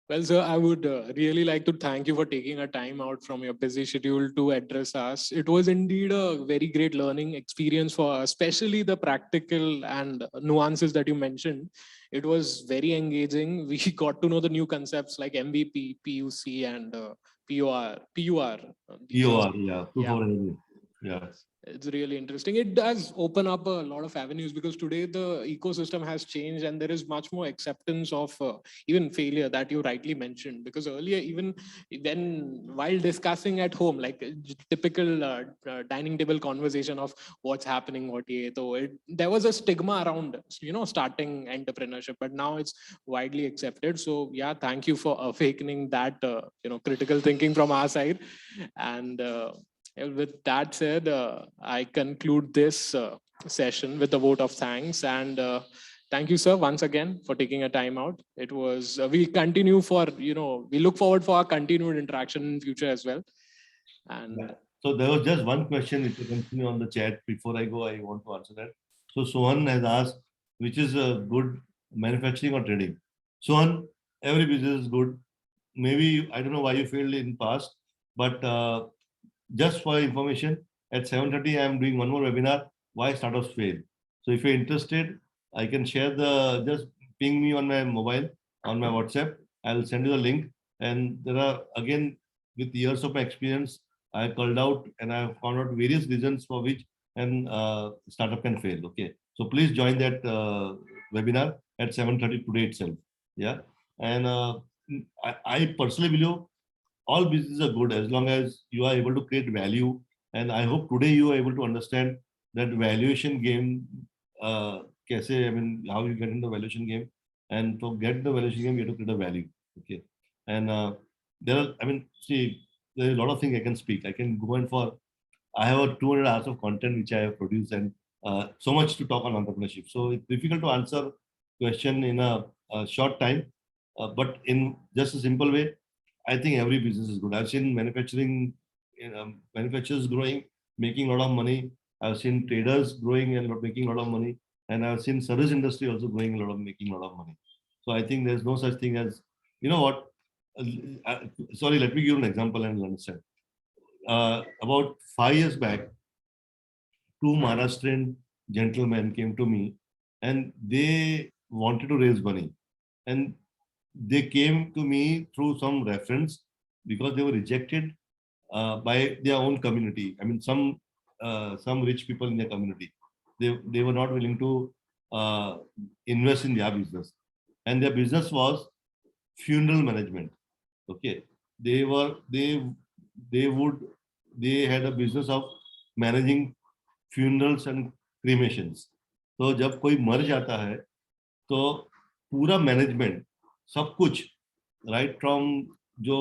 Well, sir, I would really like to thank you for taking a time out from your busy schedule to address us. It was indeed a very great learning experience for us, especially the practical and nuances that you mentioned. It was very engaging. We got to know the new concepts like MVP, PUC, and POR. POR, yeah, yeah. It's really interesting. It does open up a lot of avenues, because today the ecosystem has changed and there is much more acceptance of even failure that you rightly mentioned. Because earlier, even when while discussing at home, like typical dining table conversation of what's happening, there was a stigma around starting entrepreneurship, but now it's widely accepted. So yeah, thank you for awakening that critical thinking from our side. And with that said, I conclude this session with a vote of thanks. And thank you, sir, once again for taking a time out. It was, we continue for, we look forward for our continued interaction in future as well. And yeah. So there was just one question which you continue on the chat. Before I go, I want to answer that. So Sohan has asked, which is good, manufacturing or trading? Sohan, every business is good. Maybe, I don't know why you failed in past, but just for information, at 7:30, I am doing one more webinar, why startups fail. So if you're interested, I can share just ping me on my mobile, on my WhatsApp. I'll send you the link. And there are, again, with years of my experience, I called out and I have found out various reasons for which an startup can fail. Okay. So please join that webinar at 7:30 today itself. Yeah. And I personally believe all businesses are good as long as you are able to create value. And I hope today you are able to understand that valuation game, how you get in the valuation game. And to get the valuation game, you have to create a value. Okay. And there are a lot of things I can speak. I can go in for, I have a 200 hours of content which I have produced, and so much to talk on entrepreneurship. So it's difficult to answer question in a short time, but in just a simple way, I think every business is good. I've seen manufacturing, manufacturers growing, making a lot of money. I've seen traders growing and making a lot of money. And I've seen service industry also growing making a lot of money. So I think there's no such thing as, you know what, sorry, let me give you an example and you'll understand. About 5 years back, 2 Maharashtrian gentlemen came to me and they wanted to raise money. And they came to me through some reference because they were rejected by their own community. I mean, some rich people in their community, they were not willing to invest in their business, and their business was funeral management. Okay, they had a business of managing funerals and cremations. तो जब कोई मर जाता है तो पूरा management सब कुछ राइट फ्रॉम जो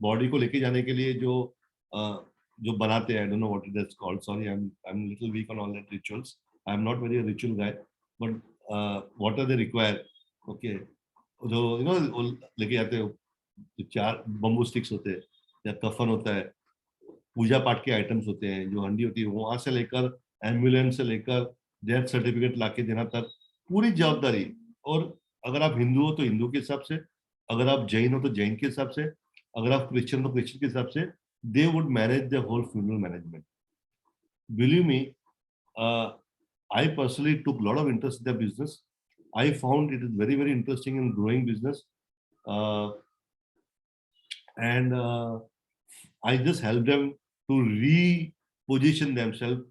बॉडी को लेके जाने के लिए जो बनाते हैं, I don't know what it is called, sorry I am little weak on all that rituals, I am not very ritual guy, but what are they require, okay, जो यू नो लेके जाते हैं, 4 बम्बू स्टिक्स होते हैं या कफन होता है, पूजा पाठ के आइटम्स होते हैं, जो हंडी होती है, वहां से लेकर एम्बुलेंस से लेकर डेथ सर्टिफिकेट लाके देना तक पूरी जवाबदारी। और अगर आप हिंदू हो तो हिंदू के हिसाब से, अगर आप जैन हो तो जैन के हिसाब से, अगर आप क्रिश्चियन हो तो क्रिश्चियन के हिसाब से, they would manage the whole funeral management. Believe me, I personally took a lot of interest in the business. I found it is very, very interesting in growing business. And I just help them to reposition themselves,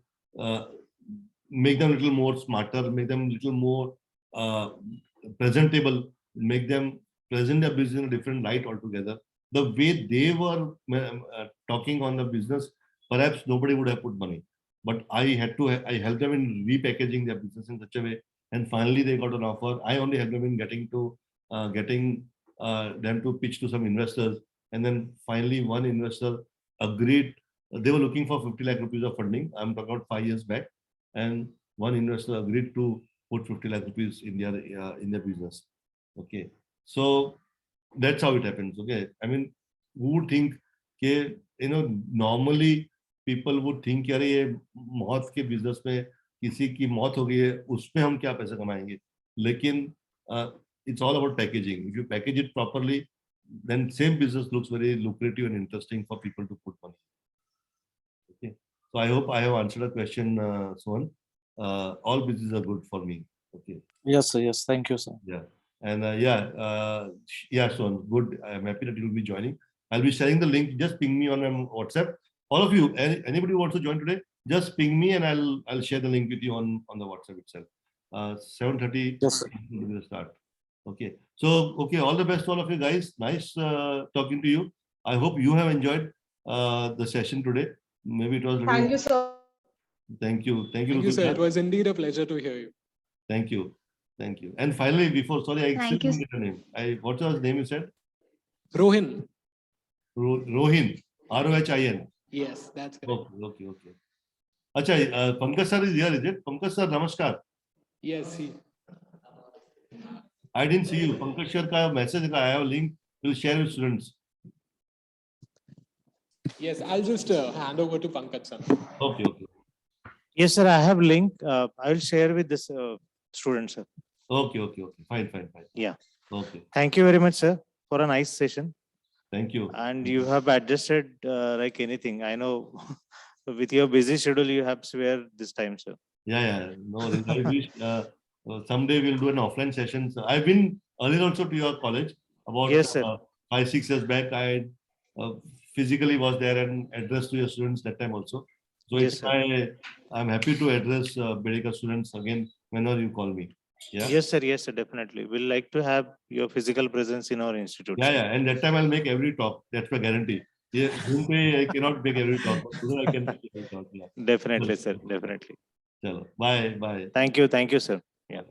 make them a little more smarter, make them a little more presentable, make them present their business in a different light altogether. The way they were talking on the business, perhaps nobody would have put money. But I helped them in repackaging their business in such a way, and finally they got an offer. I only helped them in getting them to pitch to some investors, and then finally one investor agreed. They were looking for 50 lakh rupees of funding. I'm talking about 5 years back, and one investor agreed to put 50 lakh rupees in their business. Okay, so that's how it happens. Okay, I mean, who would think, normally people would think यार ये मौत के business में किसी की मौत हो गई है, उसमें हम क्या पैसे कमाएंगे, लेकिन it's all about packaging. If you package it properly, then same business looks very lucrative and interesting for people to put money. Okay, so I hope I have answered a question, Sohan. All businesses are good for me. Okay. Yes, sir. Yes, thank you, sir. Yeah, and Sohan, good. I'm happy that you will be joining. I'll be sharing the link. Just ping me on WhatsApp. All of you, anybody who wants to join today, just ping me and I'll share the link with you on the WhatsApp itself. 7:30 Yes, sir. will start. Okay, so all the best to all of you guys. Nice talking to you. I hope you have enjoyed the session today. Maybe it was a little... Thank you, sir. Thank you, Thank you, sir. It was indeed a pleasure to hear you. Thank you. And finally, before, sorry, I Thank still you. didn't get the name. What's your name? You said Rohin. Rohin. ROHIN. Yes, that's correct. Okay. Acha, Pankaj sir is here, is it? Pankaj sir, namaskar. Yes, I didn't see you. Pankaj sir ka message, I have a link. We'll share with students. yes. I'll just hand over to Pankaj sir. Okay. Yes, sir. I have link. I will share with this students, sir. Okay. Fine. Yeah. Okay. Thank you very much, sir, for a nice session. Thank you. And you have adjusted like anything. I know with your busy schedule, you have spare this time, sir. Yeah. No, I wish someday we'll do an offline session. So I've been earlier also to your college about Yes, sir. 5-6 years back. I physically was there and addressed to your students that time also. So Yes, it's I'm happy to address Bedekar students again whenever you call me. Yeah. Yes, sir. Yes, sir. Definitely. We'll like to have your physical presence in our institute. Yeah. And that time I'll make every talk. That's my guarantee. Yeah, I cannot make every talk. But today I can make every talk. Yeah. Definitely, sir. Definitely. Chalo. Bye. Thank you, sir. Yeah.